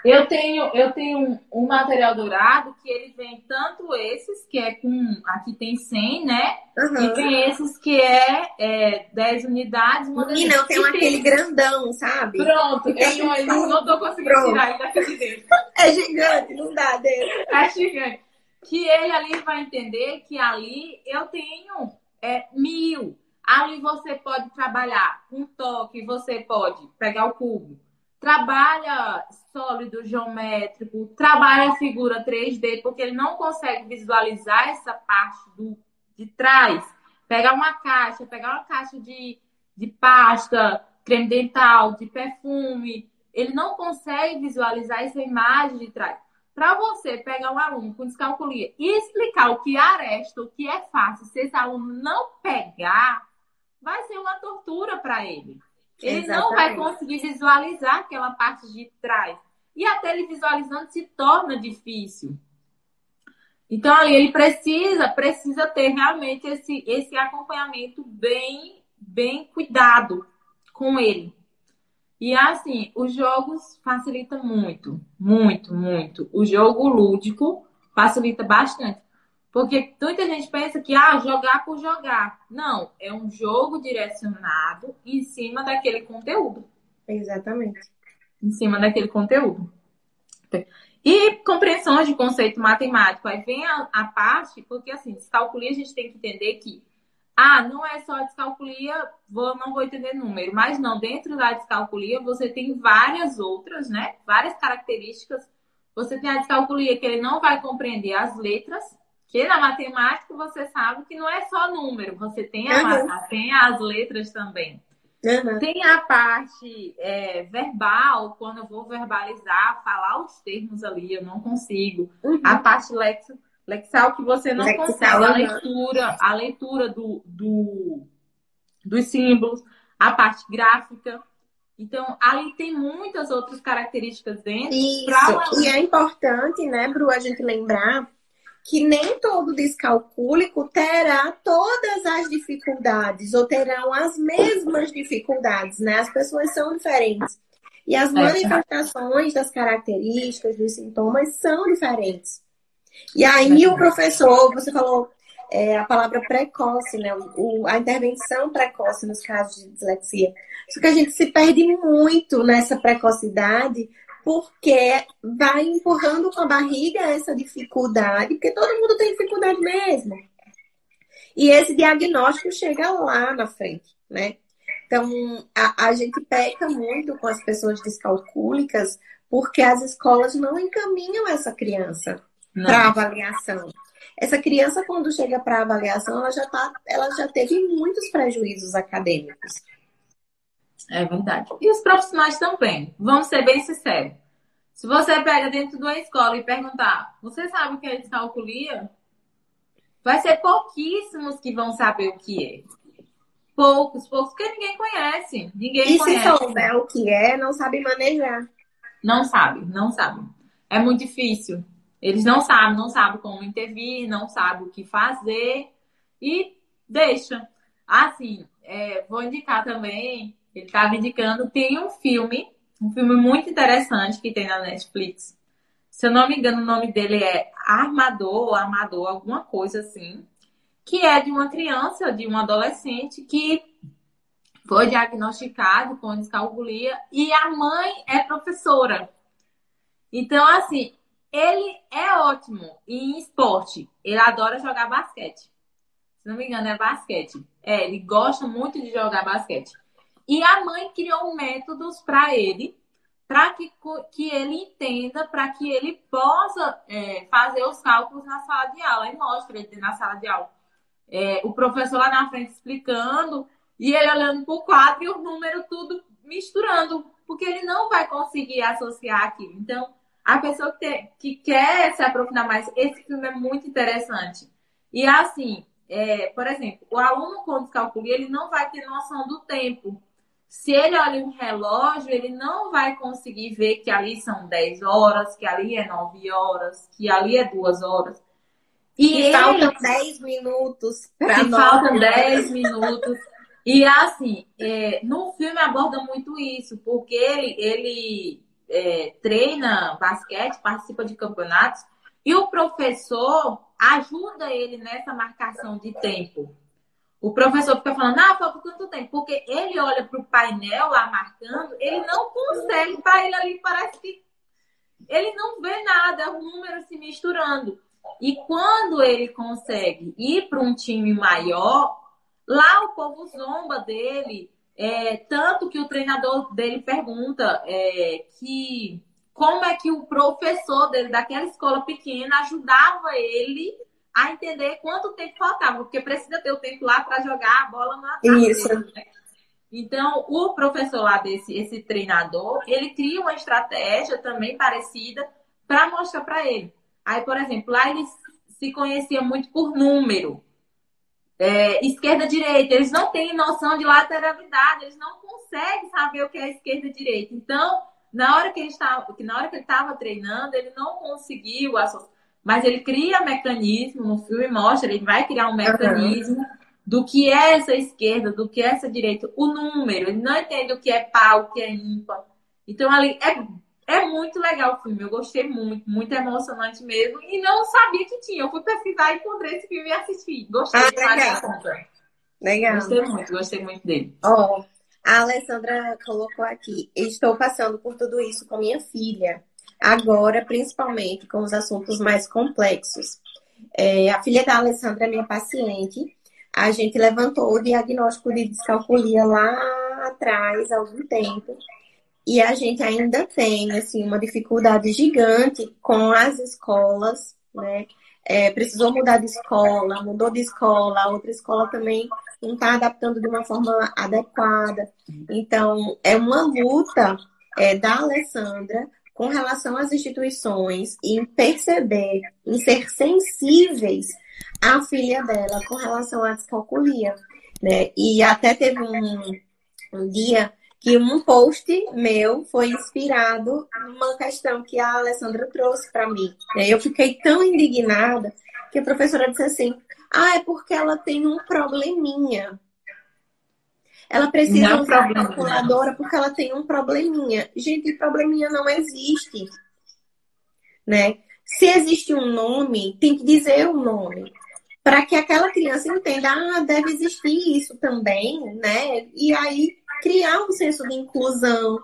Eu tenho um material dourado que ele vem tanto esses, que é com... Aqui tem 100, né? Uhum. E tem esses que é 10 unidades. E não, tem aquele grandão, sabe? Pronto. Eu não tô conseguindo tirar ele daqui de dentro. É gigante, não dá dele. É gigante. Que ele ali vai entender que ali eu tenho 1000. Ali você pode trabalhar um toque, você pode pegar o cubo. Trabalha sólido geométrico, trabalha figura 3D, porque ele não consegue visualizar essa parte de trás. Pegar uma caixa de pasta, creme dental, de perfume. Ele não consegue visualizar essa imagem de trás. Para você pegar um aluno com descalculia e explicar o que é aresta, o que é fácil, se esse aluno não pegar, vai ser uma tortura para ele. Ele não vai conseguir visualizar aquela parte de trás. E até ele visualizando se torna difícil. Então, ali ele precisa ter realmente esse acompanhamento bem cuidado com ele. E assim, os jogos facilitam muito, muito, muito. O jogo lúdico facilita bastante. Porque muita gente pensa que jogar por jogar. Não, é um jogo direcionado em cima daquele conteúdo. Exatamente. Em cima daquele conteúdo. E compreensões de conceito matemático. Aí vem a parte, porque assim, descalculia a gente tem que entender que não é só a descalculia, não vou entender número. Mas não, dentro da descalculia você tem várias outras, né? Várias características. Você tem a descalculia que ele não vai compreender as letras. Que na matemática você sabe que não é só número, você tem as letras também. Uhum. Tem a parte verbal, quando eu vou verbalizar, falar os termos ali, eu não consigo. Uhum. A parte lexal que você não consegue, a leitura dos símbolos, a parte gráfica. Então, ali tem muitas outras características dentro. Isso, e é importante, né, Bru, a gente lembrar que nem todo descalcúlico terá todas as dificuldades ou terão as mesmas dificuldades, né? As pessoas são diferentes. E as manifestações das características, dos sintomas são diferentes. E aí o professor, você falou, a palavra precoce, né? A intervenção precoce nos casos de dislexia. Só que a gente se perde muito nessa precocidade porque vai empurrando com a barriga essa dificuldade, porque todo mundo tem dificuldade mesmo. E esse diagnóstico chega lá na frente, né? Então, a gente peca muito com as pessoas descalcúlicas porque as escolas não encaminham essa criança para avaliação. Essa criança, quando chega para avaliação, ela já teve muitos prejuízos acadêmicos. É verdade. E os profissionais também. Vamos ser bem sinceros. Se você pega dentro de uma escola e perguntar, você sabe o que é descalculia? Vai ser pouquíssimos que vão saber o que é. Poucos, porque ninguém conhece. Ninguém conhece. Se souber o que é, não sabe manejar. Não sabe. É muito difícil. Eles não sabem como intervir, não sabem o que fazer e deixa. Assim, vou indicar também, ele estava indicando, tem um filme muito interessante que tem na Netflix. Se eu não me engano, o nome dele é Amador, alguma coisa assim, que é de uma criança, de um adolescente que foi diagnosticado com descalculia e a mãe é professora. Então, assim, ele é ótimo em esporte. Ele adora jogar basquete. Se não me engano, é basquete. Ele gosta muito de jogar basquete. E a mãe criou métodos para ele, para que ele entenda, para que ele possa fazer os cálculos na sala de aula. E mostra ele na sala de aula. O professor lá na frente explicando, e ele olhando para o quadro e o número tudo misturando, porque ele não vai conseguir associar aquilo. Então, a pessoa que quer se aprofundar mais, esse filme é muito interessante. E assim, por exemplo, o aluno com descalculia, ele não vai ter noção do tempo. Se ele olha um relógio, ele não vai conseguir ver que ali são 10 horas, que ali é 9 horas, que ali é 2 horas. E faltam 10 minutos para nós. Faltam 10 minutos. E assim, no filme aborda muito isso, porque ele treina basquete, participa de campeonatos, e o professor ajuda ele nessa marcação de tempo. O professor fica falando, falta tanto tempo, porque ele olha para o painel lá marcando, ele não consegue, para ele ali parece que ele não vê nada, os números se misturando. E quando ele consegue ir para um time maior, lá o povo zomba dele, tanto que o treinador dele pergunta que como é que o professor dele, daquela escola pequena, ajudava ele a entender quanto tempo faltava, porque precisa ter o tempo lá para jogar a bola na Isso. rede, né? Então, o professor lá esse treinador, ele cria uma estratégia também parecida para mostrar para ele. Aí, por exemplo, lá eles se conheciam muito por número. Esquerda-direita, eles não têm noção de lateralidade, eles não conseguem saber o que é esquerda-direita. Então, na hora que ele estava treinando, ele não conseguiu associar. Mas ele cria mecanismo, no filme mostra, ele vai criar um mecanismo do que é essa esquerda, do que é essa direita, o número, ele não entende o que é par, o que é ímpar. Então, ali é muito legal o filme, eu gostei muito, muito emocionante mesmo, e não sabia que tinha. Eu fui pesquisar, encontrei esse filme e assisti. Gostei demais da conta. Legal. Gostei muito dele. A Alessandra colocou aqui, estou passando por tudo isso com minha filha, agora principalmente com os assuntos mais complexos. A filha da Alessandra é minha paciente, a gente levantou o diagnóstico de descalculia lá atrás, há algum tempo, e a gente ainda tem, assim, uma dificuldade gigante com as escolas, né? Precisou mudar de escola, mudou de escola, a outra escola também não está adaptando de uma forma adequada. Então, é uma luta da Alessandra com relação às instituições, em perceber, em ser sensíveis à filha dela com relação à descalculia, né? E até teve um dia que um post meu foi inspirado numa questão que a Alessandra trouxe para mim. Eu fiquei tão indignada que a professora disse assim, é porque ela tem um probleminha. Ela precisa usar a calculadora porque ela tem um probleminha. Gente, probleminha não existe, né? Se existe um nome, tem que dizer o nome. para que aquela criança entenda, deve existir isso também, né? E aí criar um senso de inclusão.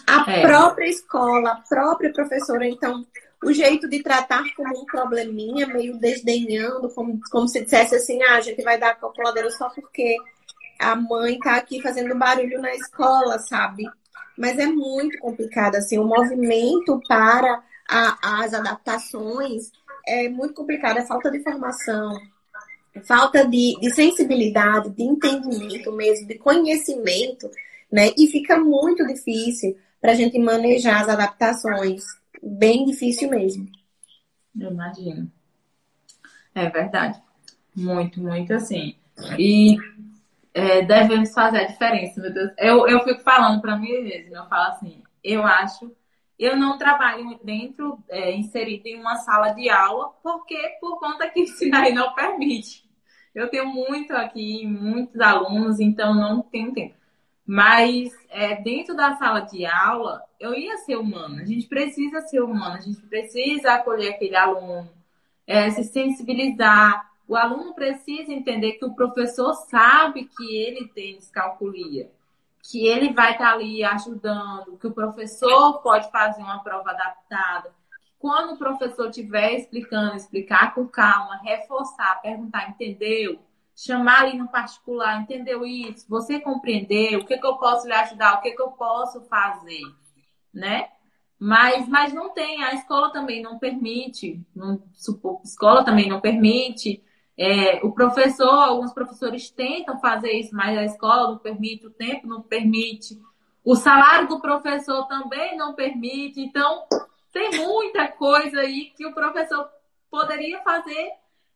A própria escola, a própria professora, então, o jeito de tratar como um probleminha, meio desdenhando, como se dissesse assim, a gente vai dar a calculadora só porque a mãe tá aqui fazendo barulho na escola, sabe? Mas é muito complicado, assim, o movimento para as adaptações é muito complicado, é falta de formação, falta de sensibilidade, de entendimento mesmo, de conhecimento, né? E fica muito difícil para a gente manejar as adaptações. Bem difícil mesmo. Eu imagino. É verdade. Muito, muito assim. E devemos fazer a diferença, meu Deus. Eu fico falando para mim mesma, eu falo assim, eu não trabalho dentro, inserido em uma sala de aula, porque por conta que isso daí não permite. Eu tenho muito aqui, muitos alunos, então não tenho tempo. Mas dentro da sala de aula, eu ia ser humana. A gente precisa ser humana, a gente precisa acolher aquele aluno, se sensibilizar. O aluno precisa entender que o professor sabe que ele tem descalculia, que ele vai estar ali ajudando, que o professor pode fazer uma prova adaptada. Quando o professor estiver explicando, explicar com calma, reforçar, perguntar, entendeu? Chamar ali no particular, entendeu isso? Você compreendeu? O que eu posso lhe ajudar? O que eu posso fazer? Né? Mas não tem, a escola também não permite, a escola também não permite. O professor, alguns professores tentam fazer isso, mas a escola não permite, o tempo não permite, o salário do professor também não permite. Então, tem muita coisa aí que o professor poderia fazer,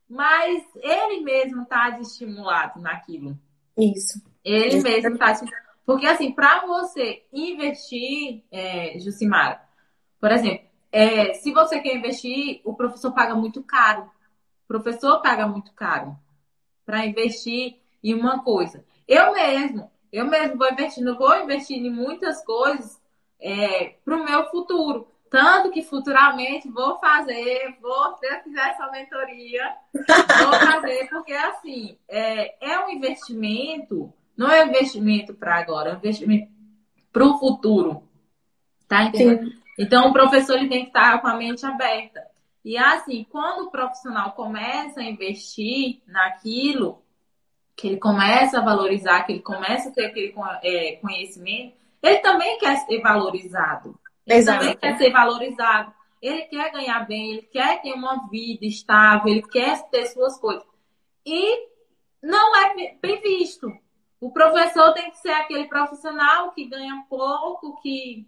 mas ele mesmo está desestimulado naquilo. Isso. Ele mesmo está desestimulado. Porque, assim, para você investir, Jucimara, por exemplo, se você quer investir, o professor paga muito caro. O professor paga muito caro para investir em uma coisa. Eu mesmo vou investir em muitas coisas para o meu futuro. Tanto que futuramente se eu fizer essa mentoria, vou fazer, porque assim, é um investimento, não é um investimento para agora, é um investimento para o futuro. Tá entendendo? Sim. Então, o professor ele tem que estar com a mente aberta. E assim, quando o profissional começa a investir naquilo, que ele começa a valorizar, que ele começa a ter aquele conhecimento, ele também quer ser valorizado. Ele também quer ser valorizado. Ele quer ganhar bem, ele quer ter uma vida estável, ele quer ter suas coisas. E não é bem visto. O professor tem que ser aquele profissional que ganha pouco, que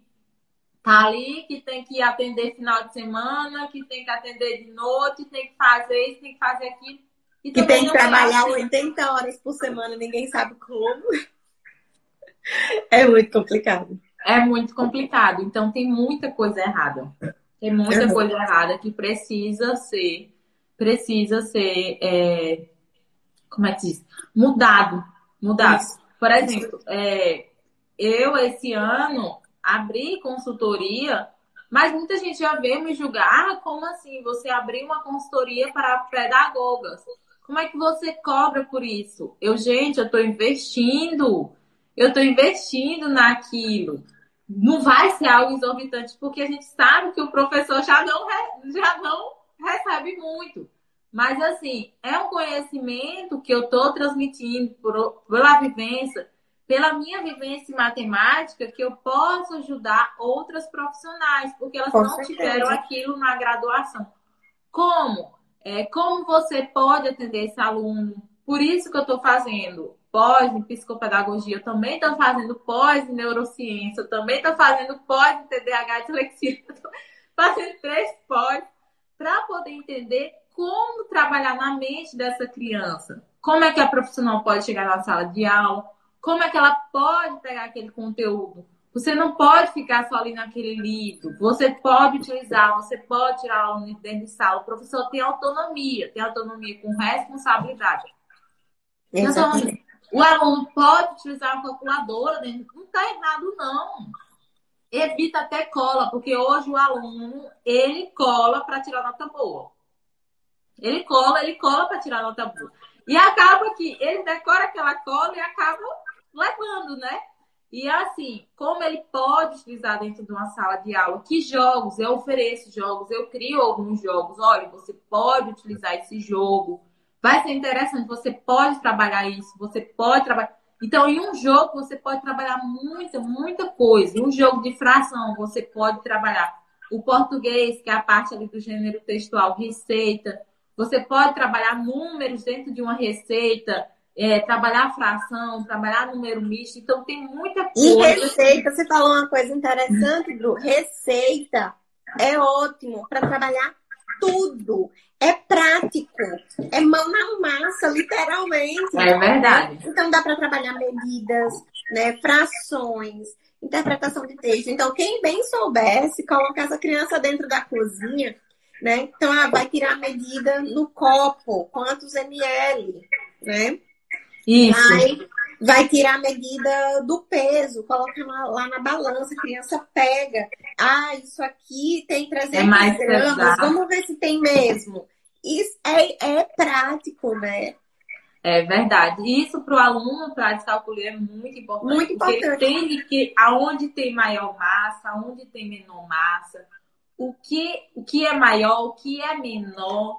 tá ali, que tem que atender final de semana, que tem que atender de noite, tem que fazer isso, tem que fazer aquilo. E que tem que trabalhar 80 horas por semana, ninguém sabe como. É muito complicado. É muito complicado. Então, tem muita coisa errada. Tem muita coisa errada que precisa ser, como é que diz? Mudado. Isso. Por exemplo, eu, esse ano, abri consultoria, mas muita gente já veio me julgar, como assim? Você abriu uma consultoria para pedagogas. Como é que você cobra por isso? Eu estou investindo. Eu estou investindo naquilo. Não vai ser algo exorbitante, porque a gente sabe que o professor já não recebe muito. Mas, assim, é um conhecimento que eu estou transmitindo pela vivência, pela minha vivência em matemática, que eu posso ajudar outras profissionais, porque elas não tiveram aquilo na graduação. Como? Como você pode atender esse aluno? Por isso que eu estou fazendo pós em psicopedagogia, eu também estou fazendo pós em neurociência, eu também estou fazendo pós em TDAH e dislexia, eu estou fazendo 3 pós para poder entender como trabalhar na mente dessa criança. Como é que a profissional pode chegar na sala de aula? Como é que ela pode pegar aquele conteúdo? Você não pode ficar só ali naquele livro. Você pode utilizar, você pode tirar aula dentro de sala. O professor tem autonomia com responsabilidade. Exatamente. O aluno pode utilizar uma calculadora dentro. Não está errado, não. Evita até cola, porque hoje o aluno, ele cola para tirar nota boa. Ele cola para tirar nota boa. E acaba que ele decora aquela cola e acaba levando, né? E assim, como ele pode utilizar dentro de uma sala de aula, que jogos, eu ofereço jogos, eu crio alguns jogos. Olha, você pode utilizar esse jogo. Vai ser interessante, você pode trabalhar isso, você pode trabalhar. Então, em um jogo, você pode trabalhar muita coisa. Em um jogo de fração, você pode trabalhar o português, que é a parte ali do gênero textual, receita. Você pode trabalhar números dentro de uma receita, trabalhar fração, trabalhar número misto. Então, tem muita E coisa. receita, você falou uma coisa interessante, Bru. Receita é ótimo para trabalhar tudo. É prático. É mão na massa, literalmente. É verdade. Então, dá para trabalhar medidas, né, frações, interpretação de texto. Então, quem bem soubesse colocar essa criança dentro da cozinha, né? Então, vai tirar a medida no copo, quantos ml, né? Isso. Vai tirar a medida do peso, coloca lá na balança, a criança pega. Ah, isso aqui tem 300 mais gramas, pesado. vamos ver se tem mesmo. Isso é prático, né? É verdade. Isso para o aluno, para a descalculia, é muito importante. Muito porque importante. ele entende que aonde tem maior massa, aonde tem menor massa, o que é maior, o que é menor.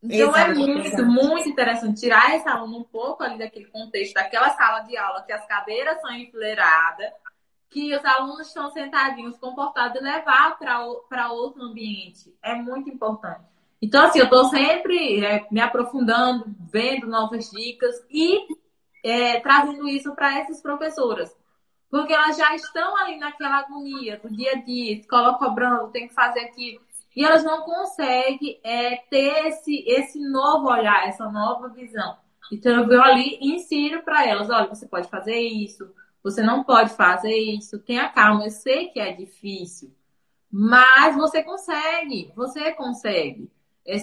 Então é muito interessante tirar esse aluno um pouco ali daquele contexto, daquela sala de aula, que as cadeiras são enfileiradas, que os alunos estão sentadinhos, comportados, e levar para outro ambiente. É muito importante. Então, assim, eu estou sempre me aprofundando, vendo novas dicas e trazendo isso para essas professoras. Porque elas já estão ali naquela agonia do dia a dia, escola cobrando, tem que fazer aquilo. E elas não conseguem ter esse novo olhar, essa nova visão. Então, eu vou ali e ensino para elas, olha, você pode fazer isso, você não pode fazer isso, tenha calma, eu sei que é difícil, mas você consegue.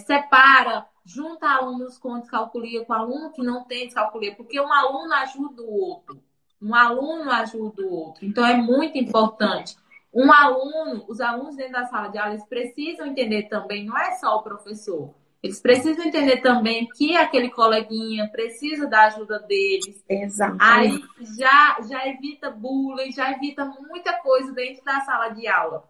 Separa, junta alunos com descalculia com aluno que não tem descalculia, porque um aluno ajuda o outro. Então, é muito importante. Os alunos dentro da sala de aula, eles precisam entender também, não é só o professor. Eles precisam entender também que aquele coleguinha precisa da ajuda deles. Exato. Aí já evita bullying, já evita muita coisa dentro da sala de aula.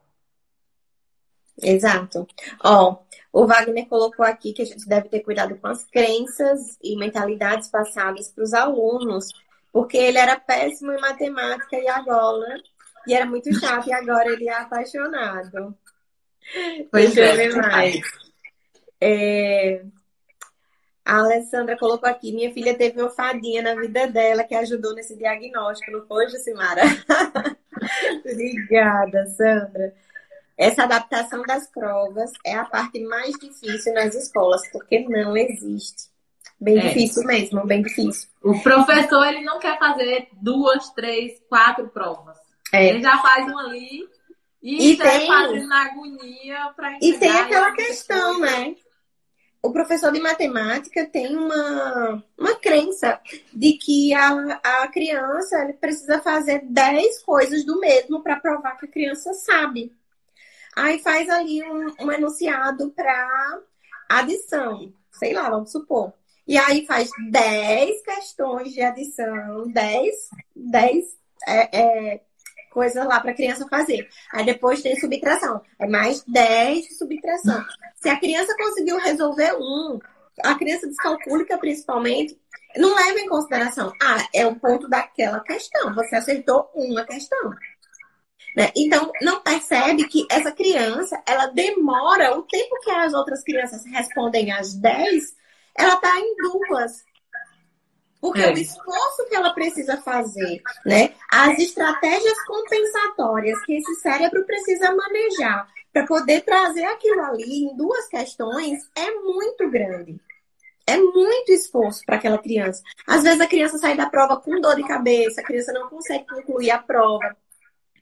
Exato. Ó, o Wagner colocou aqui que a gente deve ter cuidado com as crenças e mentalidades passadas para os alunos, porque ele era péssimo em matemática e era muito chato, e agora ele é apaixonado. Pois Deixa eu ver mais. A Alessandra colocou aqui, minha filha teve uma fadinha na vida dela que ajudou nesse diagnóstico, não foi, Jucimara? Obrigada, Sandra. Essa adaptação das provas é a parte mais difícil nas escolas, porque não existe. Bem difícil mesmo, bem difícil. O professor, ele não quer fazer 2, 3, 4 provas. Ele já faz uma ali e já fazendo na agonia para entregar. E tem aquela questão, né? O professor de matemática tem uma crença de que a criança ele precisa fazer 10 coisas do mesmo para provar que a criança sabe. Aí faz ali um enunciado para adição, sei lá, vamos supor. E aí faz 10 questões de adição, 10 coisas lá para a criança fazer. Aí depois tem subtração, é mais 10 de subtração. Se a criança conseguiu resolver a criança descalcúlica principalmente, não leva em consideração, é o ponto daquela questão, você acertou uma questão. Né? Então, não percebe que essa criança, ela demora, o tempo que as outras crianças respondem às 10, ela está em 2. Porque o esforço que ela precisa fazer, né? As estratégias compensatórias que esse cérebro precisa manejar para poder trazer aquilo ali em 2 questões é muito grande. É muito esforço para aquela criança. Às vezes a criança sai da prova com dor de cabeça, a criança não consegue concluir a prova.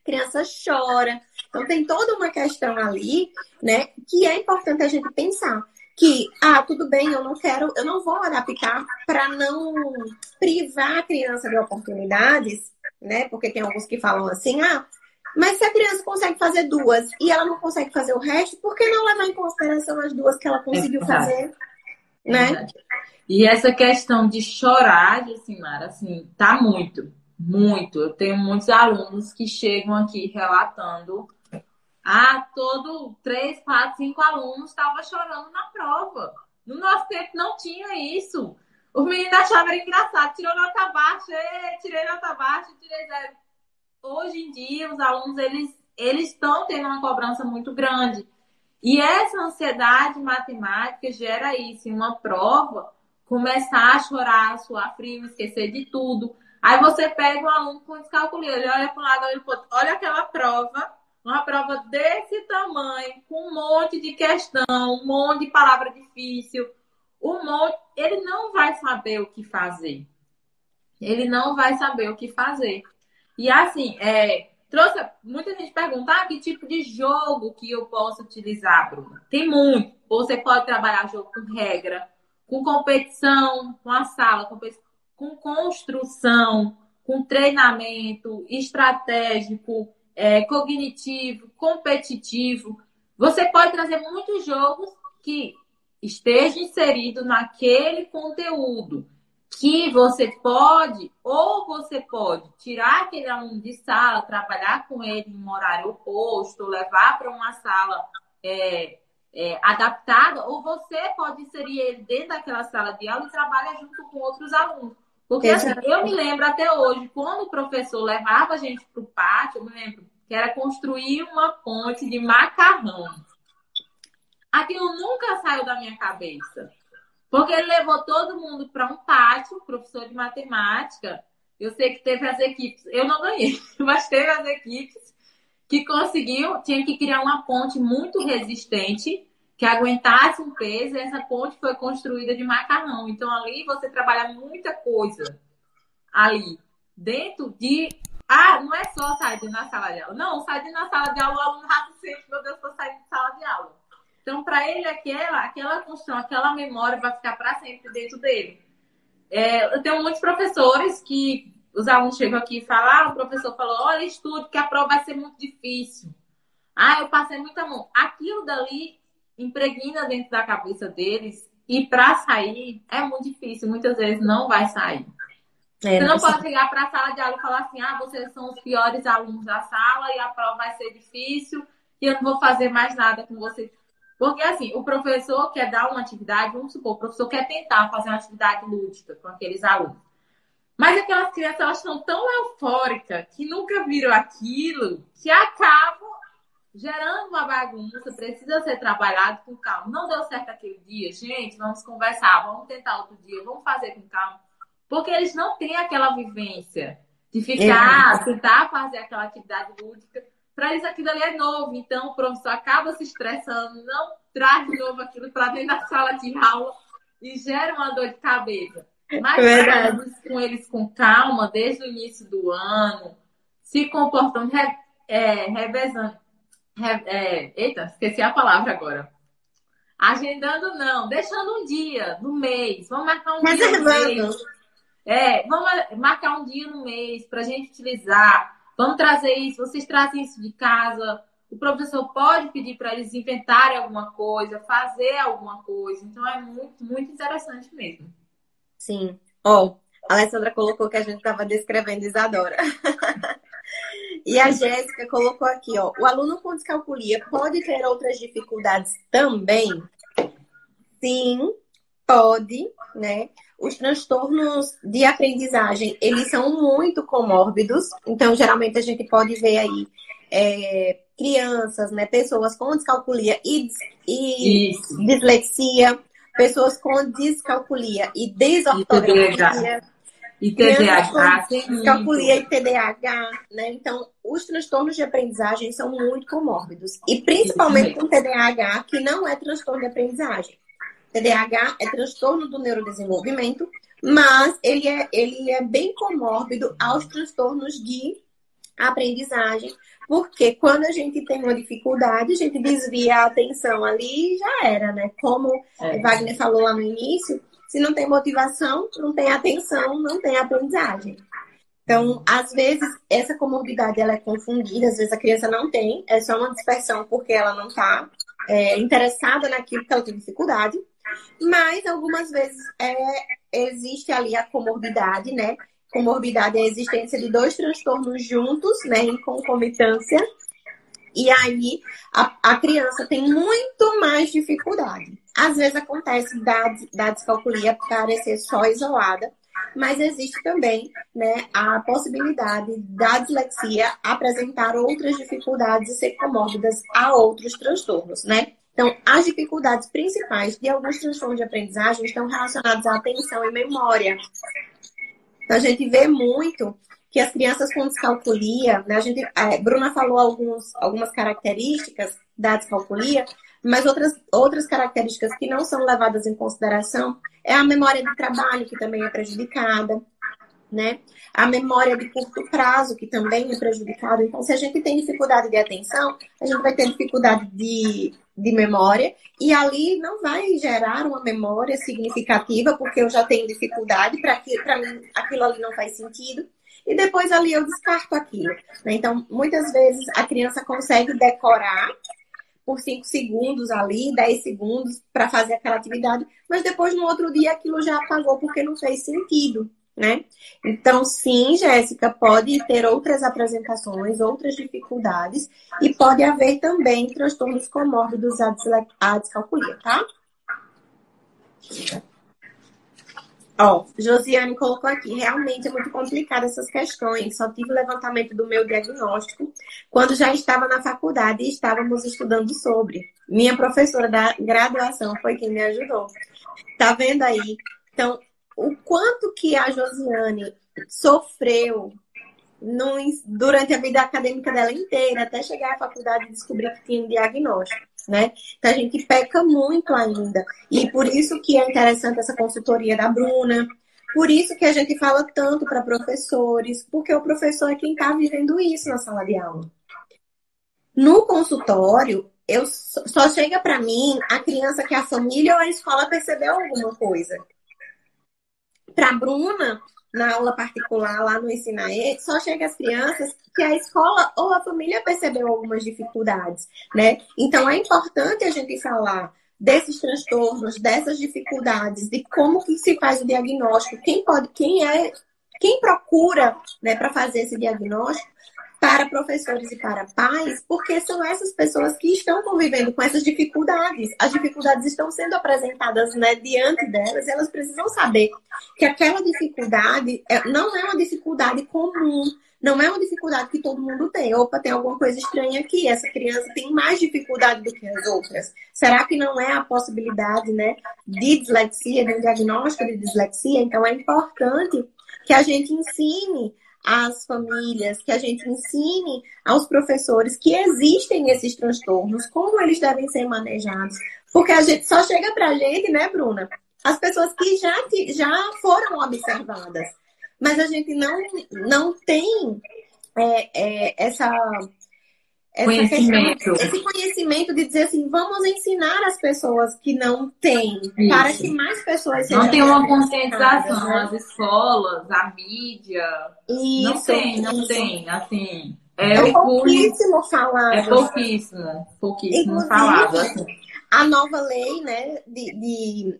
Criança chora. Então, tem toda uma questão ali, né, que é importante a gente pensar. Que, tudo bem, eu não vou adaptar para não privar a criança de oportunidades, né? Porque tem alguns que falam assim, Mas se a criança consegue fazer duas e ela não consegue fazer o resto, por que não levar em consideração as duas que ela conseguiu fazer? Né? E essa questão de chorar, Mara, assim, tá muito, muito. Eu tenho muitos alunos que chegam aqui relatando: todo 3, 4, 5 alunos estavam chorando na prova. No nosso tempo não tinha isso. Os meninos achavam era engraçado, tirou nota baixa, tirei nota baixa, tirei 0. Hoje em dia, os alunos, eles estão tendo uma cobrança muito grande. E essa ansiedade matemática gera isso, em uma prova, começar a chorar, suar frio, esquecer de tudo. Aí você pega um aluno com descalculia, ele olha para um lado, olha para o outro, olha aquela prova, uma prova desse tamanho, com um monte de questão, um monte de palavra difícil, ele não vai saber o que fazer. Ele não vai saber o que fazer. E assim, muita gente pergunta, que tipo de jogo que eu posso utilizar, Bruna? Tem muito. Você pode trabalhar jogo com regra, com competição, com a sala, com construção, com treinamento estratégico, cognitivo, competitivo. Você pode trazer muitos jogos que estejam inseridos naquele conteúdo, que você pode tirar aquele aluno de sala, trabalhar com ele em um horário oposto, levar para uma sala adaptada, ou você pode inserir ele dentro daquela sala de aula e trabalhar junto com outros alunos. Porque assim, eu me lembro até hoje, quando o professor levava a gente para o pátio, eu me lembro que era construir uma ponte de macarrão. Aquilo nunca saiu da minha cabeça. Porque ele levou todo mundo para um pátio, professor de matemática. Eu sei que teve as equipes, eu não ganhei, mas teve as equipes que tinha que criar uma ponte muito resistente, que aguentasse um peso, e essa ponte foi construída de macarrão. Então, ali você trabalha muita coisa. Ali, dentro de... não é só sair na sala de aula. Não, sair na sala de aula, o aluno já se sente, meu Deus, estou saindo de sala de aula. Então, para ele, aquela construção, aquela memória vai ficar para sempre dentro dele. Eu tenho muitos professores que os alunos chegam aqui e falam, o professor falou, olha, estude, que a prova vai ser muito difícil. Eu passei muita mão. Aquilo dali impregna dentro da cabeça deles e para sair é muito difícil. Muitas vezes não vai sair. Você não pode chegar para a sala de aula e falar assim, vocês são os piores alunos da sala e a prova vai ser difícil e eu não vou fazer mais nada com vocês. Porque, assim, o professor quer dar uma atividade, vamos supor, o professor quer tentar fazer uma atividade lúdica com aqueles alunos. Mas aquelas crianças, elas estão tão eufóricas que nunca viram aquilo, que acabam gerando uma bagunça, precisa ser trabalhado com calma. Não deu certo aquele dia, gente, vamos conversar, vamos tentar outro dia, vamos fazer com calma. Porque eles não têm aquela vivência de ficar, tentar fazer aquela atividade lúdica. Para eles aquilo ali é novo, então o professor acaba se estressando, não traz de novo aquilo para dentro da sala de aula e gera uma dor de cabeça. Mas trabalhamos com eles com calma, desde o início do ano, se comportando, revezando. Eita, esqueci a palavra agora. Agendando não, deixando um dia no mês. Vamos marcar um dia no mês. Vamos marcar um dia no mês para a gente utilizar. Vamos trazer isso, vocês trazem isso de casa. O professor pode pedir para eles inventarem alguma coisa, fazer alguma coisa. Então, é muito, muito interessante mesmo. Sim. A Alessandra colocou que a gente estava descrevendo Isadora. E a Jéssica colocou aqui, o aluno com descalculia pode ter outras dificuldades também? Sim, pode, né? Os transtornos de aprendizagem, eles são muito comórbidos. Então, geralmente, a gente pode ver aí crianças, né? Pessoas com descalculia e dislexia, pessoas com descalculia e desortografia. E TDAH. Descalculia e TDAH, né? Então, os transtornos de aprendizagem são muito comórbidos. E principalmente com TDAH, que não é transtorno de aprendizagem. TDAH é transtorno do neurodesenvolvimento, mas ele é bem comórbido aos transtornos de aprendizagem, porque quando a gente tem uma dificuldade, a gente desvia a atenção ali e já era, né? Como Wagner falou lá no início, se não tem motivação, não tem atenção, não tem aprendizagem. Então, às vezes, essa comorbidade ela é confundida, às vezes a criança não tem, é só uma dispersão porque ela não está interessada naquilo que ela tem dificuldade, mas algumas vezes existe ali a comorbidade, né? Comorbidade é a existência de dois transtornos juntos, né, em concomitância, e aí a criança tem muito mais dificuldade. Às vezes acontece da descalculia parecer só isolada, mas existe também, né, a possibilidade da dislexia apresentar outras dificuldades e ser comórbidas a outros transtornos, né? Então, as dificuldades principais de alguns transtornos de aprendizagem estão relacionadas à atenção e memória. Então, a gente vê muito que as crianças com descalculia, né, a Bruna falou algumas características da descalculia, mas outras características que não são levadas em consideração é a memória de trabalho, que também é prejudicada, né? A memória de curto prazo, que também é prejudicada. Então, se a gente tem dificuldade de atenção, a gente vai ter dificuldade de memória, e ali não vai gerar uma memória significativa, porque eu já tenho dificuldade, para mim aquilo ali não faz sentido, e depois ali eu descarto aquilo, né? Então, muitas vezes a criança consegue decorar por 5 segundos ali, 10 segundos para fazer aquela atividade, mas depois no outro dia aquilo já apagou porque não fez sentido, né? Então, sim, Jéssica, pode ter outras apresentações, outras dificuldades, e pode haver também transtornos comórbidos à descalculia, tá? Ó, Josiane colocou aqui, realmente é muito complicado essas questões. Só tive o levantamento do meu diagnóstico quando já estava na faculdade e estávamos estudando sobre. Minha professora da graduação foi quem me ajudou. Tá vendo aí? Então, o quanto que a Josiane sofreu durante a vida acadêmica dela inteira, até chegar à faculdade e descobrir que tinha um diagnóstico, né? Então, a gente peca muito ainda. E por isso que é interessante essa consultoria da Bruna, por isso que a gente fala tanto para professores, porque o professor é quem está vivendo isso na sala de aula. No consultório, só chega para mim a criança que a família ou a escola percebeu alguma coisa. Para a Bruna, na aula particular, lá no Ensinae, só chega as crianças que a escola ou a família percebeu algumas dificuldades, né? Então, é importante a gente falar desses transtornos, dessas dificuldades, de como que se faz o diagnóstico, quem procura, né, para fazer esse diagnóstico, para professores e para pais, porque são essas pessoas que estão convivendo com essas dificuldades. As dificuldades estão sendo apresentadas, né, diante delas, e elas precisam saber que aquela dificuldade não é uma dificuldade comum, não é uma dificuldade que todo mundo tem. Opa, tem alguma coisa estranha aqui, essa criança tem mais dificuldade do que as outras. Será que não é a possibilidade, né, de dislexia, de um diagnóstico de dislexia? Então, é importante que a gente ensine às famílias, que a gente ensine aos professores que existem esses transtornos, como eles devem ser manejados. Porque a gente só chega pra gente, né, Bruna? As pessoas que já foram observadas. Mas a gente não tem esse conhecimento de dizer assim, vamos ensinar as pessoas que não têm, para que mais pessoas sejam. Não tem uma conscientização, né? As escolas, a mídia. Isso, não tem, assim. É pouquíssimo falado. É pouquíssimo falado, assim. A nova lei, né,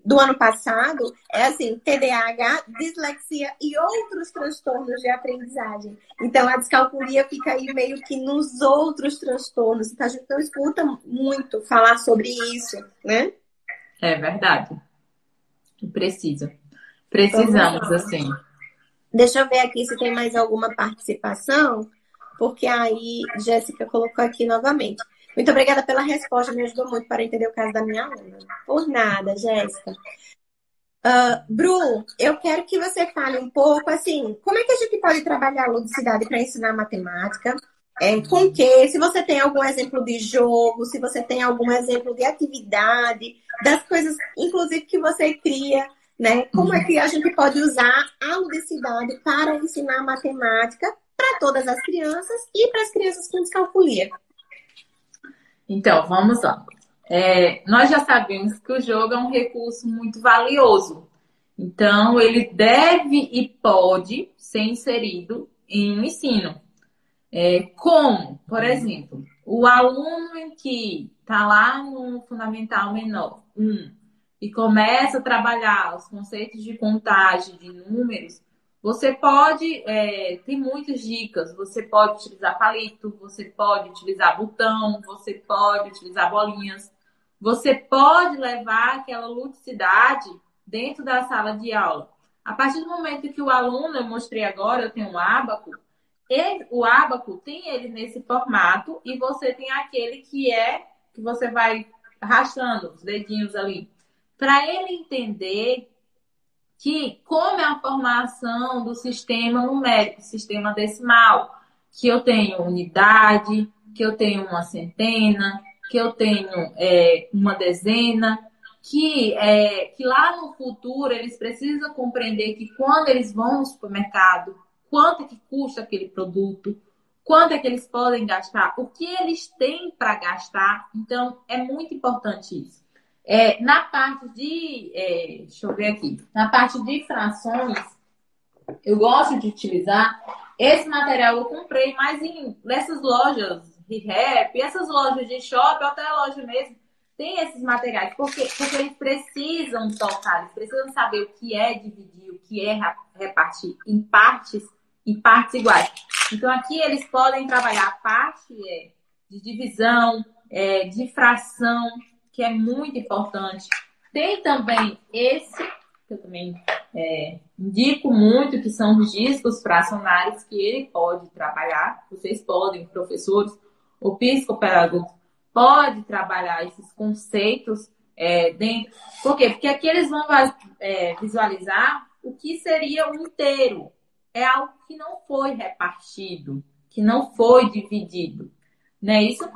do ano passado é assim, TDAH, dislexia e outros transtornos de aprendizagem. Então, a descalculia fica aí meio que nos outros transtornos. Então, a gente não escuta muito falar sobre isso, né? É verdade. Precisamos, assim. Deixa eu ver aqui se tem mais alguma participação, porque aí Jéssica colocou aqui novamente. Muito obrigada pela resposta, me ajudou muito para entender o caso da minha aluna. Por nada, Jéssica. Bru, eu quero que você fale um pouco, assim, como é que a gente pode trabalhar a ludicidade para ensinar matemática? Com que? Se você tem algum exemplo de jogo, se você tem algum exemplo de atividade, das coisas, inclusive, que você cria, né? Como é que a gente pode usar a ludicidade para ensinar matemática para todas as crianças e para as crianças com descalculia? Então, vamos lá. Nós já sabemos que o jogo é um recurso muito valioso. Então, ele deve e pode ser inserido em um ensino. Como, por exemplo, o aluno que está lá no Fundamental Menor 1 e começa a trabalhar os conceitos de contagem, de números, você pode, tem muitas dicas, você pode utilizar palito, você pode utilizar botão, você pode utilizar bolinhas, você pode levar aquela ludicidade dentro da sala de aula. A partir do momento que o aluno, eu mostrei agora, eu tenho um ábaco, o ábaco tem ele nesse formato e você tem aquele que você vai arrastando os dedinhos ali. Para ele entender que como é a formação do sistema numérico, sistema decimal, que eu tenho unidade, que eu tenho uma centena, que eu tenho uma dezena, que lá no futuro eles precisam compreender que quando eles vão no supermercado, quanto é que custa aquele produto, quanto é que eles podem gastar, o que eles têm para gastar. Então, é muito importante isso. Na parte de, deixa eu ver aqui, na parte de frações, eu gosto de utilizar esse material. Eu comprei, mas nessas lojas ReHap, essas lojas de shopping, até a loja mesmo, tem esses materiais, porque eles precisam tocar, eles precisam saber o que é dividir, o que é repartir em partes iguais. Então, aqui eles podem trabalhar a parte de divisão, de fração, que é muito importante. Tem também esse, que eu também indico muito, que são os discos fracionários, que ele pode trabalhar. Vocês podem, professores, o psicopedagogo pode trabalhar esses conceitos dentro. Por quê? Porque aqui eles vão visualizar o que seria um inteiro. É algo que não foi repartido, que não foi dividido. Não é isso?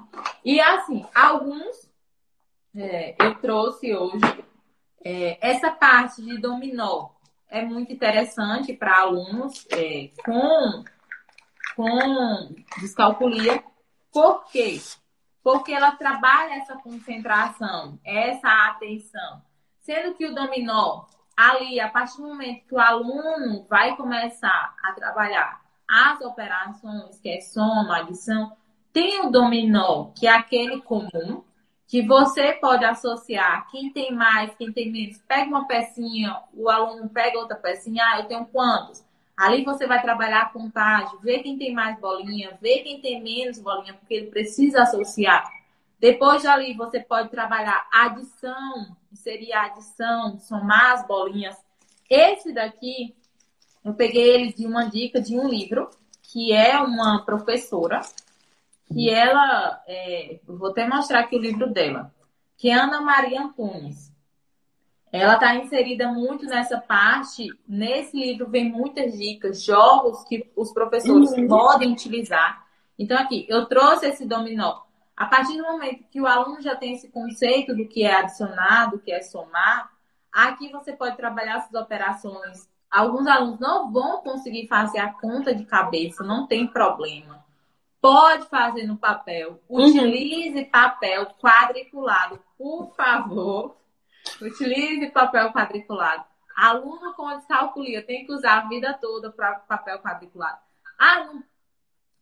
E assim, alguns eu trouxe hoje essa parte de dominó. É muito interessante para alunos com descalculia. Por quê? Porque ela trabalha essa concentração, essa atenção. Sendo que o dominó, ali, a partir do momento que o aluno vai começar a trabalhar as operações, que é soma, adição, tem o dominó, que é aquele comum, que você pode associar quem tem mais, quem tem menos. Pega uma pecinha, o aluno pega outra pecinha, eu tenho quantos? Ali você vai trabalhar a contagem, ver quem tem mais bolinha, ver quem tem menos bolinha, porque ele precisa associar. Depois dali você pode trabalhar adição, seria adição, somar as bolinhas. Esse daqui, eu peguei ele de uma dica de um livro, que é uma professora, que ela, vou até mostrar aqui o livro dela, que é Ana Maria Antunes. Ela está inserida muito nessa parte. Nesse livro vem muitas dicas, jogos que os professores podem utilizar. Então, aqui, eu trouxe esse dominó. A partir do momento que o aluno já tem esse conceito do que é adicionar, do que é somar, aqui você pode trabalhar essas operações. Alguns alunos não vão conseguir fazer a conta de cabeça, não tem problema. Pode fazer no papel. Utilize papel quadriculado, por favor. Utilize papel quadriculado. Aluno com descalculia tem que usar a vida toda para papel quadriculado. Não.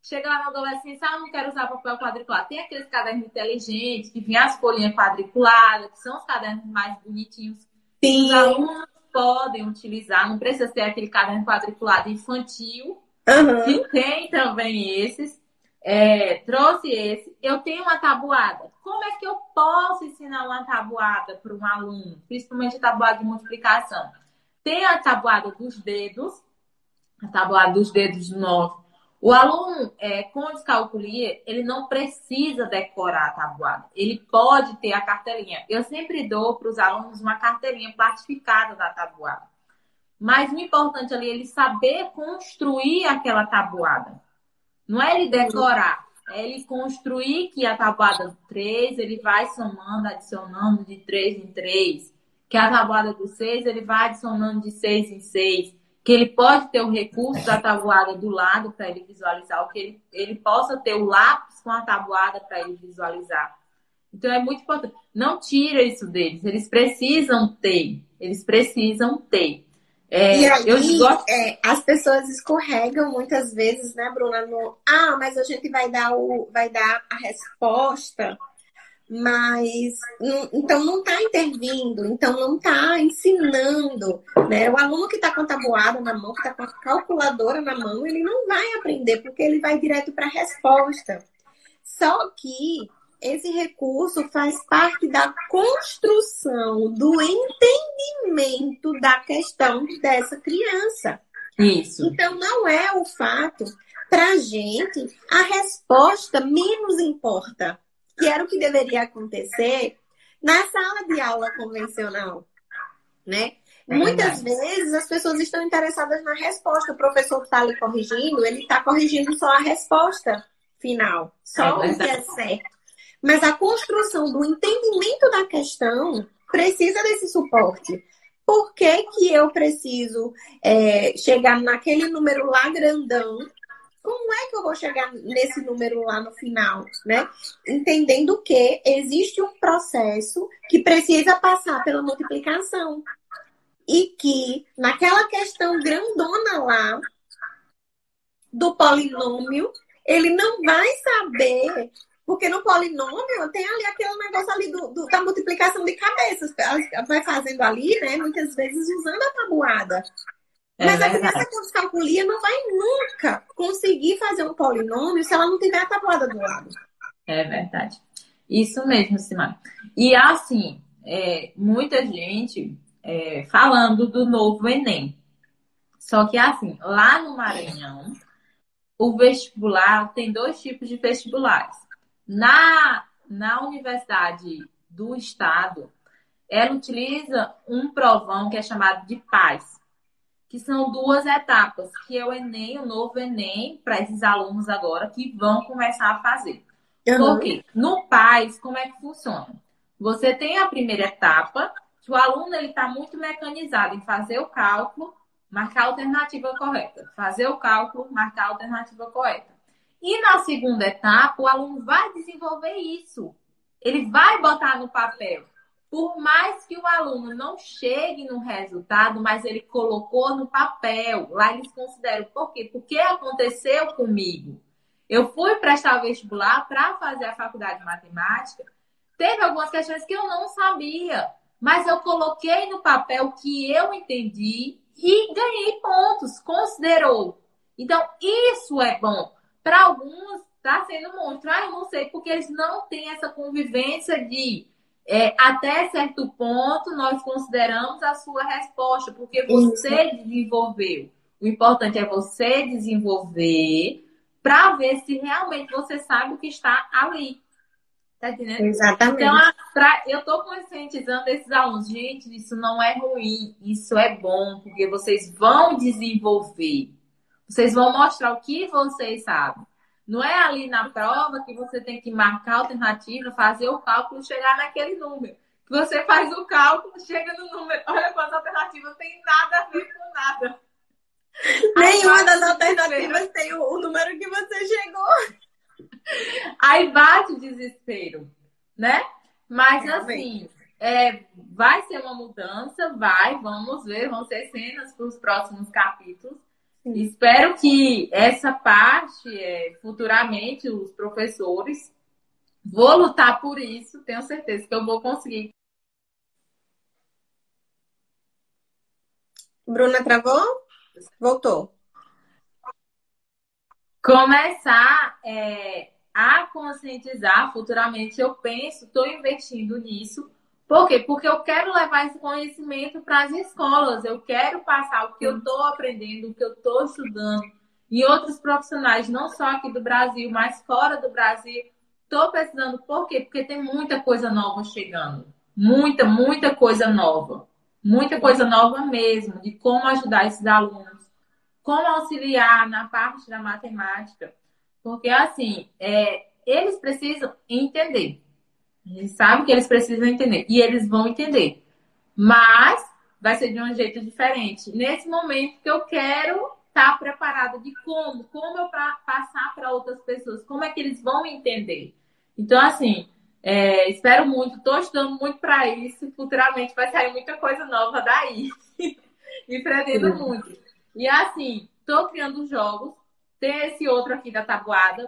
Chega lá na adolescência, não quero usar papel quadriculado. Tem aqueles cadernos inteligentes que vêm as folhinhas quadriculadas, que são os cadernos mais bonitinhos. Sim. Os alunos podem utilizar, não precisa ser aquele caderno quadriculado infantil, que tem também esses. Trouxe esse. Eu tenho uma tabuada. Como é que eu posso ensinar uma tabuada para um aluno? Principalmente a tabuada de multiplicação. Tem a tabuada dos dedos. A tabuada dos dedos de 9. O aluno com descalculia, ele não precisa decorar a tabuada. Ele pode ter a cartelinha. Eu sempre dou para os alunos uma cartelinha plastificada da tabuada. Mas o importante ali é ele saber construir aquela tabuada. Não é ele decorar, é ele construir que a tabuada 3, ele vai somando, adicionando de 3 em 3. Que a tabuada do 6, ele vai adicionando de 6 em 6. Que ele pode ter o recurso da tabuada do lado para ele visualizar. Ou que ele possa ter o lápis com a tabuada para ele visualizar. Então, é muito importante. Não tira isso deles. Eles precisam ter. E Eu aí, gosto. as pessoas escorregam muitas vezes, né, Bruna? Mas a gente vai dar a resposta, mas então não está intervindo, então não está ensinando, né? O aluno que está com a tabuada na mão, que está com a calculadora na mão, ele não vai aprender, porque ele vai direto para a resposta. Só que esse recurso faz parte da construção do entendimento da questão dessa criança. Isso. Então, não é o fato, para a gente, a resposta menos importa, que era o que deveria acontecer na sala de aula convencional, né? Muitas vezes as pessoas estão interessadas na resposta. O professor está ali corrigindo, ele está corrigindo só a resposta final, só o que é certo. Mas a construção do entendimento da questão precisa desse suporte. Por que que eu preciso chegar naquele número lá grandão? Como é que eu vou chegar nesse número lá no final, né? Entendendo que existe um processo que precisa passar pela multiplicação. E que naquela questão grandona lá do polinômio, ele não vai saber, porque no polinômio tem ali aquele negócio ali da multiplicação de cabeças. Vai fazendo ali, né? Muitas vezes usando a tabuada. Mas a criança com descalculia não vai nunca conseguir fazer um polinômio se ela não tiver a tabuada do lado. É verdade. Isso mesmo, Simara. E assim, muita gente falando do novo Enem. Só que assim, lá no Maranhão, o vestibular tem 2 tipos de vestibulares. Na Universidade do Estado, ela utiliza um provão que é chamado de PAS, que são 2 etapas, que é o Enem, o novo Enem, para esses alunos agora que vão começar a fazer. Porque no PAS, como é que funciona? Você tem a primeira etapa, que o aluno está muito mecanizado em fazer o cálculo, marcar a alternativa correta. Fazer o cálculo, marcar a alternativa correta. E na segunda etapa, o aluno vai desenvolver isso. Ele vai botar no papel. Por mais que o aluno não chegue no resultado, mas ele colocou no papel. Lá eles consideram. Por quê? Porque aconteceu comigo. Eu fui prestar o vestibular para fazer a faculdade de matemática. Teve algumas questões que eu não sabia, mas eu coloquei no papel que eu entendi e ganhei pontos, considerou. Então, isso é bom. Para alguns, está sendo um monstro. Eu não sei, porque eles não têm essa convivência de até certo ponto nós consideramos a sua resposta, porque você desenvolveu. O importante é você desenvolver para ver se realmente você sabe o que está ali. Tá entendendo? Exatamente. Então, eu estou conscientizando esses alunos. Gente, isso não é ruim, isso é bom, porque vocês vão desenvolver. Vocês vão mostrar o que vocês sabem. Não é ali na prova que você tem que marcar a alternativa, fazer o cálculo e chegar naquele número. Que você faz o cálculo, chega no número. Olha quantas alternativas, não tem nada a ver com nada. Nenhuma das alternativas tem o número que você chegou. Aí bate o desespero, né? Mas assim, vai ser uma mudança, vamos ver, vão ser cenas para os próximos capítulos. Espero que essa parte, futuramente, os professores, vou lutar por isso, tenho certeza que eu vou conseguir. Bruna travou? Voltou. Começar a conscientizar futuramente, eu penso, estou investindo nisso. Por quê? Porque eu quero levar esse conhecimento para as escolas, eu quero passar o que eu estou aprendendo, o que eu estou estudando em outros profissionais, não só aqui do Brasil, mas fora do Brasil. Estou pesquisando. Por quê? Porque tem muita coisa nova chegando. Muita coisa nova. Muita coisa nova mesmo, de como ajudar esses alunos, como auxiliar na parte da matemática. Porque, assim, eles precisam entender. Eles sabem que eles precisam entender. E eles vão entender. Mas vai ser de um jeito diferente. Nesse momento que eu quero estar preparada de como eu passar para outras pessoas, como é que eles vão entender. Então, assim, espero muito, estou estudando muito para isso. Futuramente vai sair muita coisa nova daí. Me pretendo muito. E assim, tô criando jogos. Tem esse outro aqui da tabuada.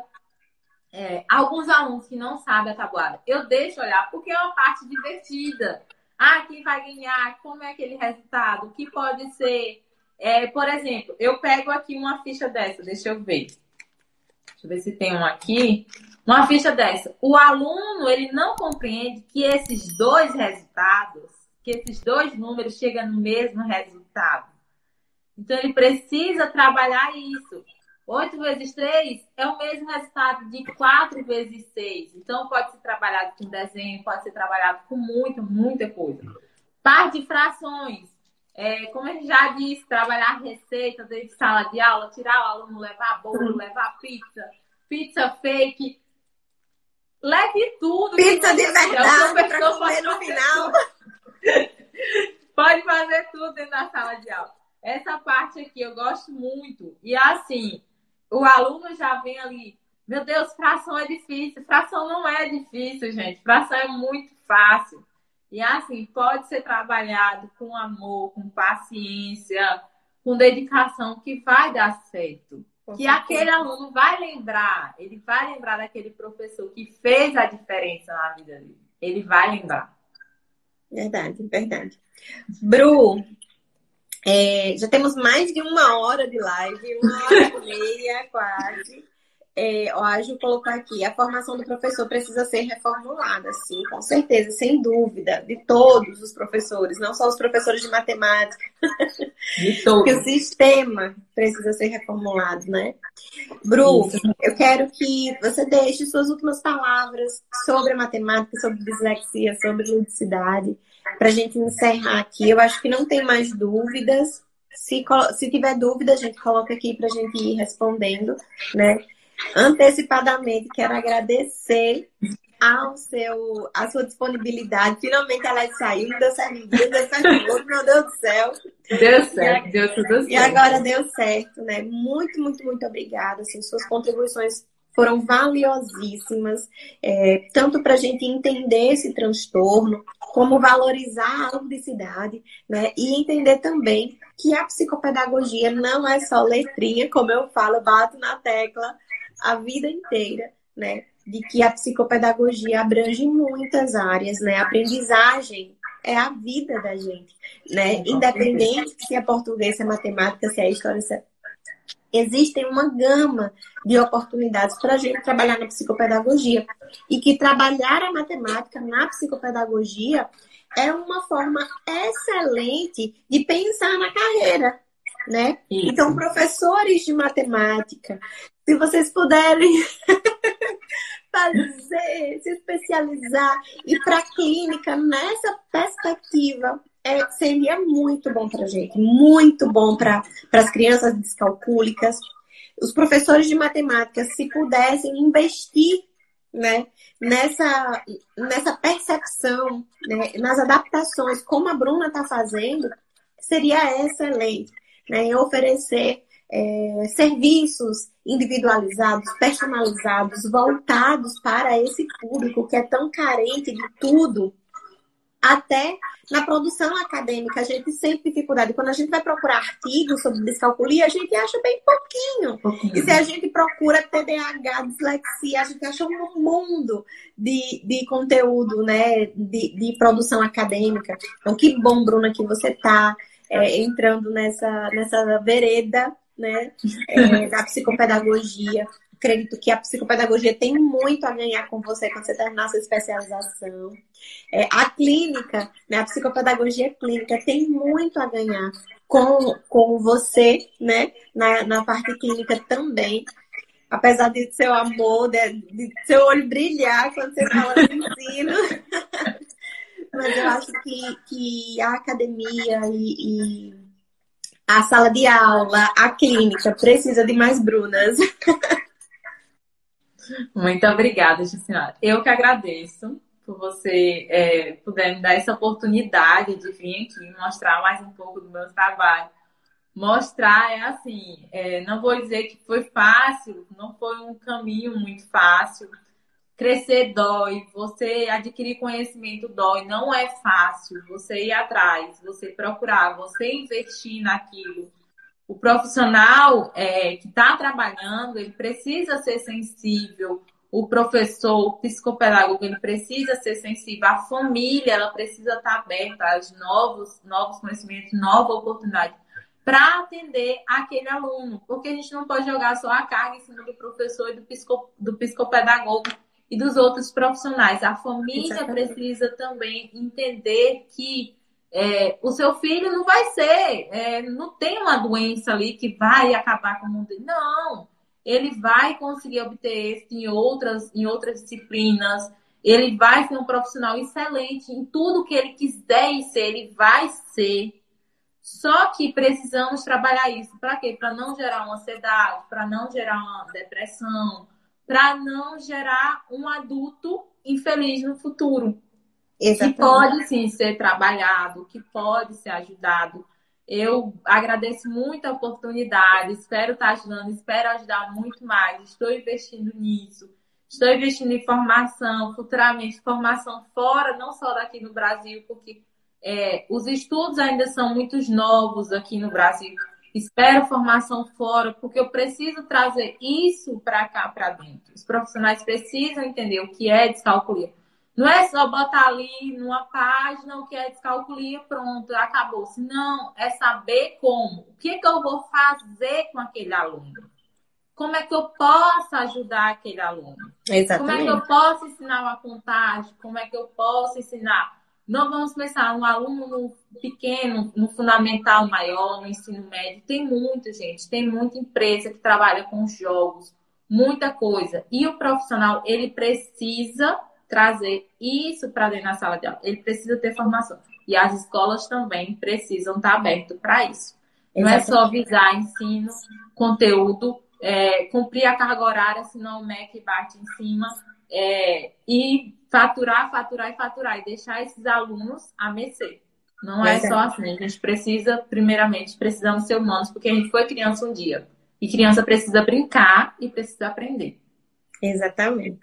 Alguns alunos que não sabem a tabuada, eu deixo olhar porque é uma parte divertida. Ah, quem vai ganhar? Como é aquele resultado? O que pode ser? Por exemplo, eu pego aqui uma ficha dessa, deixa eu ver. Deixa eu ver se tem um aqui. Uma ficha dessa. O aluno, ele não compreende que esses dois resultados, que esses dois números chegam no mesmo resultado. Então, ele precisa trabalhar isso. 8 vezes 3 é o mesmo resultado de 4 vezes 6. Então, pode ser trabalhado com desenho, pode ser trabalhado com muita coisa. Parte de frações. Como a gente já disse, trabalhar receita dentro de sala de aula, tirar o aluno, levar bolo, levar pizza fake. Leve tudo. Pizza de verdade para comer no final. Pode fazer tudo dentro da sala de aula. Essa parte aqui eu gosto muito. E assim, o aluno já vem ali, meu Deus, fração é difícil. Fração não é difícil, gente. Fração é muito fácil. E assim, pode ser trabalhado com amor, com paciência, com dedicação, que vai dar certo. Que aquele aluno vai lembrar, ele vai lembrar daquele professor que fez a diferença na vida dele. Ele vai lembrar. Verdade, verdade. Bru, já temos mais de 1 hora de live, 1 hora e meia quase. A Ju colocou aqui, a formação do professor precisa ser reformulada, sim, com certeza, sem dúvida, de todos os professores, não só os professores de matemática. De todos. Que o sistema precisa ser reformulado, né? Bru, eu quero que você deixe suas últimas palavras sobre a matemática, sobre dislexia, sobre ludicidade, para a gente encerrar aqui. Eu acho que não tem mais dúvidas. Se tiver dúvida, a gente coloca aqui para a gente ir respondendo, né? Antecipadamente, quero agradecer a sua disponibilidade. Finalmente ela saiu, não deu certo um dia, deu certo outro, meu Deus do céu. Deu certo, deu tudo certo. E agora deu certo, né? Muito, muito, muito obrigada. Assim, suas contribuições foram valiosíssimas, tanto para a gente entender esse transtorno, como valorizar a ludicidade, né? E entender também que a psicopedagogia não é só letrinha, como eu falo, bato na tecla a vida inteira, né? De que a psicopedagogia abrange muitas áreas, né? A aprendizagem é a vida da gente, né? Independente se é português, se é matemática, se é história, existem uma gama de oportunidades para a gente trabalhar na psicopedagogia. E que trabalhar a matemática na psicopedagogia é uma forma excelente de pensar na carreira, né? Isso. Então, professores de matemática, se vocês puderem se especializar e ir para a clínica nessa perspectiva, seria muito bom para a gente, muito bom para as crianças descalcúlicas. Os professores de matemática, se pudessem investir, né, nessa percepção, né, nas adaptações, como a Bruna está fazendo, seria excelente, né, em oferecer serviços individualizados, personalizados, voltados para esse público que é tão carente de tudo. Até na produção acadêmica, a gente sempre tem dificuldade. Quando a gente vai procurar artigos sobre descalculia, a gente acha bem pouquinho. E se a gente procura TDAH, dislexia, a gente acha um mundo de conteúdo, né, de produção acadêmica. Então, que bom, Bruna, que você está entrando nessa vereda, né, da psicopedagogia. Acredito que a psicopedagogia tem muito a ganhar com você quando você terminar sua especialização. A clínica, né, a psicopedagogia clínica tem muito a ganhar com você, né, na parte clínica também. Apesar de seu amor, de seu olho brilhar quando você fala de ensino. Mas eu acho que a academia e a sala de aula, a clínica, precisa de mais Brunas. Muito obrigada, Jucinara. Eu que agradeço por você puder me dar essa oportunidade de vir aqui mostrar mais um pouco do meu trabalho. Mostrar não vou dizer que foi fácil, não foi um caminho muito fácil. crescer dói, você adquirir conhecimento dói, não é fácil. Você ir atrás, você procurar, você investir naquilo. O profissional que está trabalhando, ele precisa ser sensível. O professor, o psicopedagogo, ele precisa ser sensível. A família, ela precisa estar aberta aos novos conhecimentos, nova oportunidade para atender aquele aluno. Porque a gente não pode jogar só a carga em cima do professor e do psicopedagogo e dos outros profissionais. A família precisa também entender que o seu filho não vai não tem uma doença ali que vai acabar com o mundo dele. Não, ele vai conseguir obter êxito em outras disciplinas, ele vai ser um profissional excelente em tudo que ele quiser ser, ele vai ser. Só que precisamos trabalhar isso. Para quê? Para não gerar uma ansiedade, para não gerar uma depressão, para não gerar um adulto infeliz no futuro. Exatamente. Que pode sim ser trabalhado, que pode ser ajudado. Eu agradeço muito a oportunidade, espero estar ajudando, espero ajudar muito mais. Estou investindo nisso, estou investindo em formação, futuramente formação fora, não só daqui no Brasil, porque os estudos ainda são muito novos aqui no Brasil. Espero formação fora, porque eu preciso trazer isso para cá, para dentro. Os profissionais precisam entender o que é descalculia. Não é só botar ali numa página o que é descalculia, pronto, acabou-se. Não, é saber como. O que eu vou fazer com aquele aluno? Como é que eu posso ajudar aquele aluno? Exatamente. Como é que eu posso ensinar uma contagem? Como é que eu posso ensinar? Não vamos pensar um aluno pequeno, no fundamental maior, no ensino médio. Tem muito, gente. Tem muita empresa que trabalha com jogos, muita coisa. E o profissional, ele precisa trazer isso para dentro da sala de aula. Ele precisa ter formação. E as escolas também precisam estar abertas para isso. Não é só visar ensino, conteúdo, cumprir a carga horária, senão o MEC bate em cima, e faturar e deixar esses alunos a mercê. Não é só assim. A gente precisa, primeiramente, precisamos ser humanos, porque a gente foi criança um dia. E criança precisa brincar e precisa aprender. Exatamente.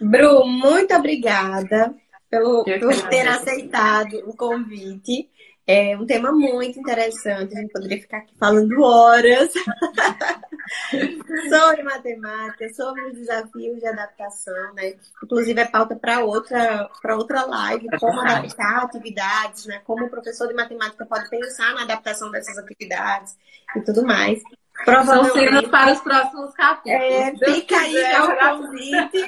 Bru, muito obrigada por ter aceitado o convite. É um tema muito interessante, a gente poderia ficar aqui falando horas sobre matemática, sobre os desafios de adaptação, né? Inclusive é pauta para outra live, como adaptar atividades, né? Como o professor de matemática pode pensar na adaptação dessas atividades e tudo mais. São cenas para os próximos capítulos. Fica aí o convite.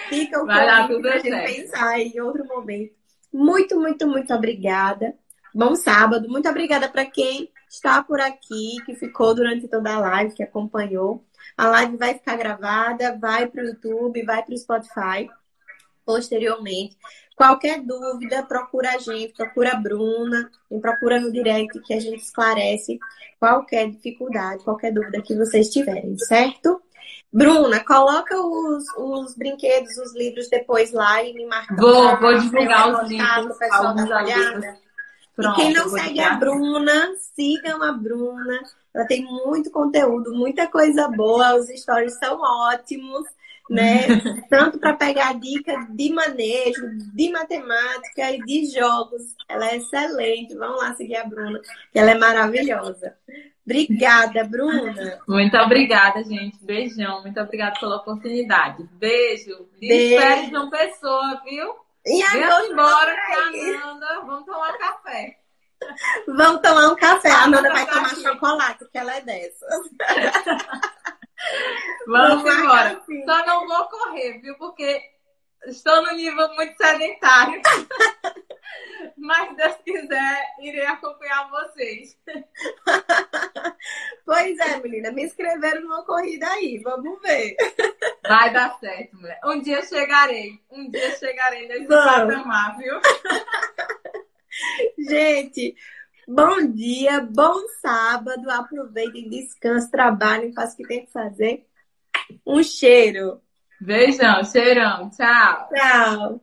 Fica o convite para a gente pensar em outro momento. Muito, muito, muito obrigada. Bom sábado. Muito obrigada para quem está por aqui, que ficou durante toda a live, que acompanhou. A live vai ficar gravada, vai para o YouTube, vai para o Spotify posteriormente. Qualquer dúvida, procura a gente, procura a Bruna, me procura no direct que a gente esclarece qualquer dificuldade, qualquer dúvida que vocês tiverem, certo? Bruna, coloca os brinquedos, os livros depois lá e me marca. Vou divulgar os livros, alguns alunos. E quem não segue a Bruna, sigam a Bruna. Ela tem muito conteúdo, muita coisa boa, os stories são ótimos, né? Tanto para pegar dica de manejo, de matemática e de jogos. Ela é excelente. Vamos lá seguir a Bruna, que ela é maravilhosa. Obrigada, Bruna. Muito obrigada, gente. Beijão. Muito obrigada pela oportunidade. Beijo. Espero de uma pessoa, viu? E vamos embora, que a Ananda. Vamos tomar café. Vamos tomar um café. A Ananda vai tomar chocolate, porque ela é dessas. Vamos embora. Assim. Só não vou correr, viu? Porque estou no nível muito sedentário. Mas, se Deus quiser, irei acompanhar vocês. Pois é, menina. Me inscreveram numa corrida aí. Vamos ver. Vai dar certo, mulher. Um dia chegarei nesse patamar, viu? Gente, bom dia, bom sábado. Aproveitem, descansem, trabalhem, façam o que tem que fazer. Um cheiro. Beijão, cheirão. Tchau. Tchau.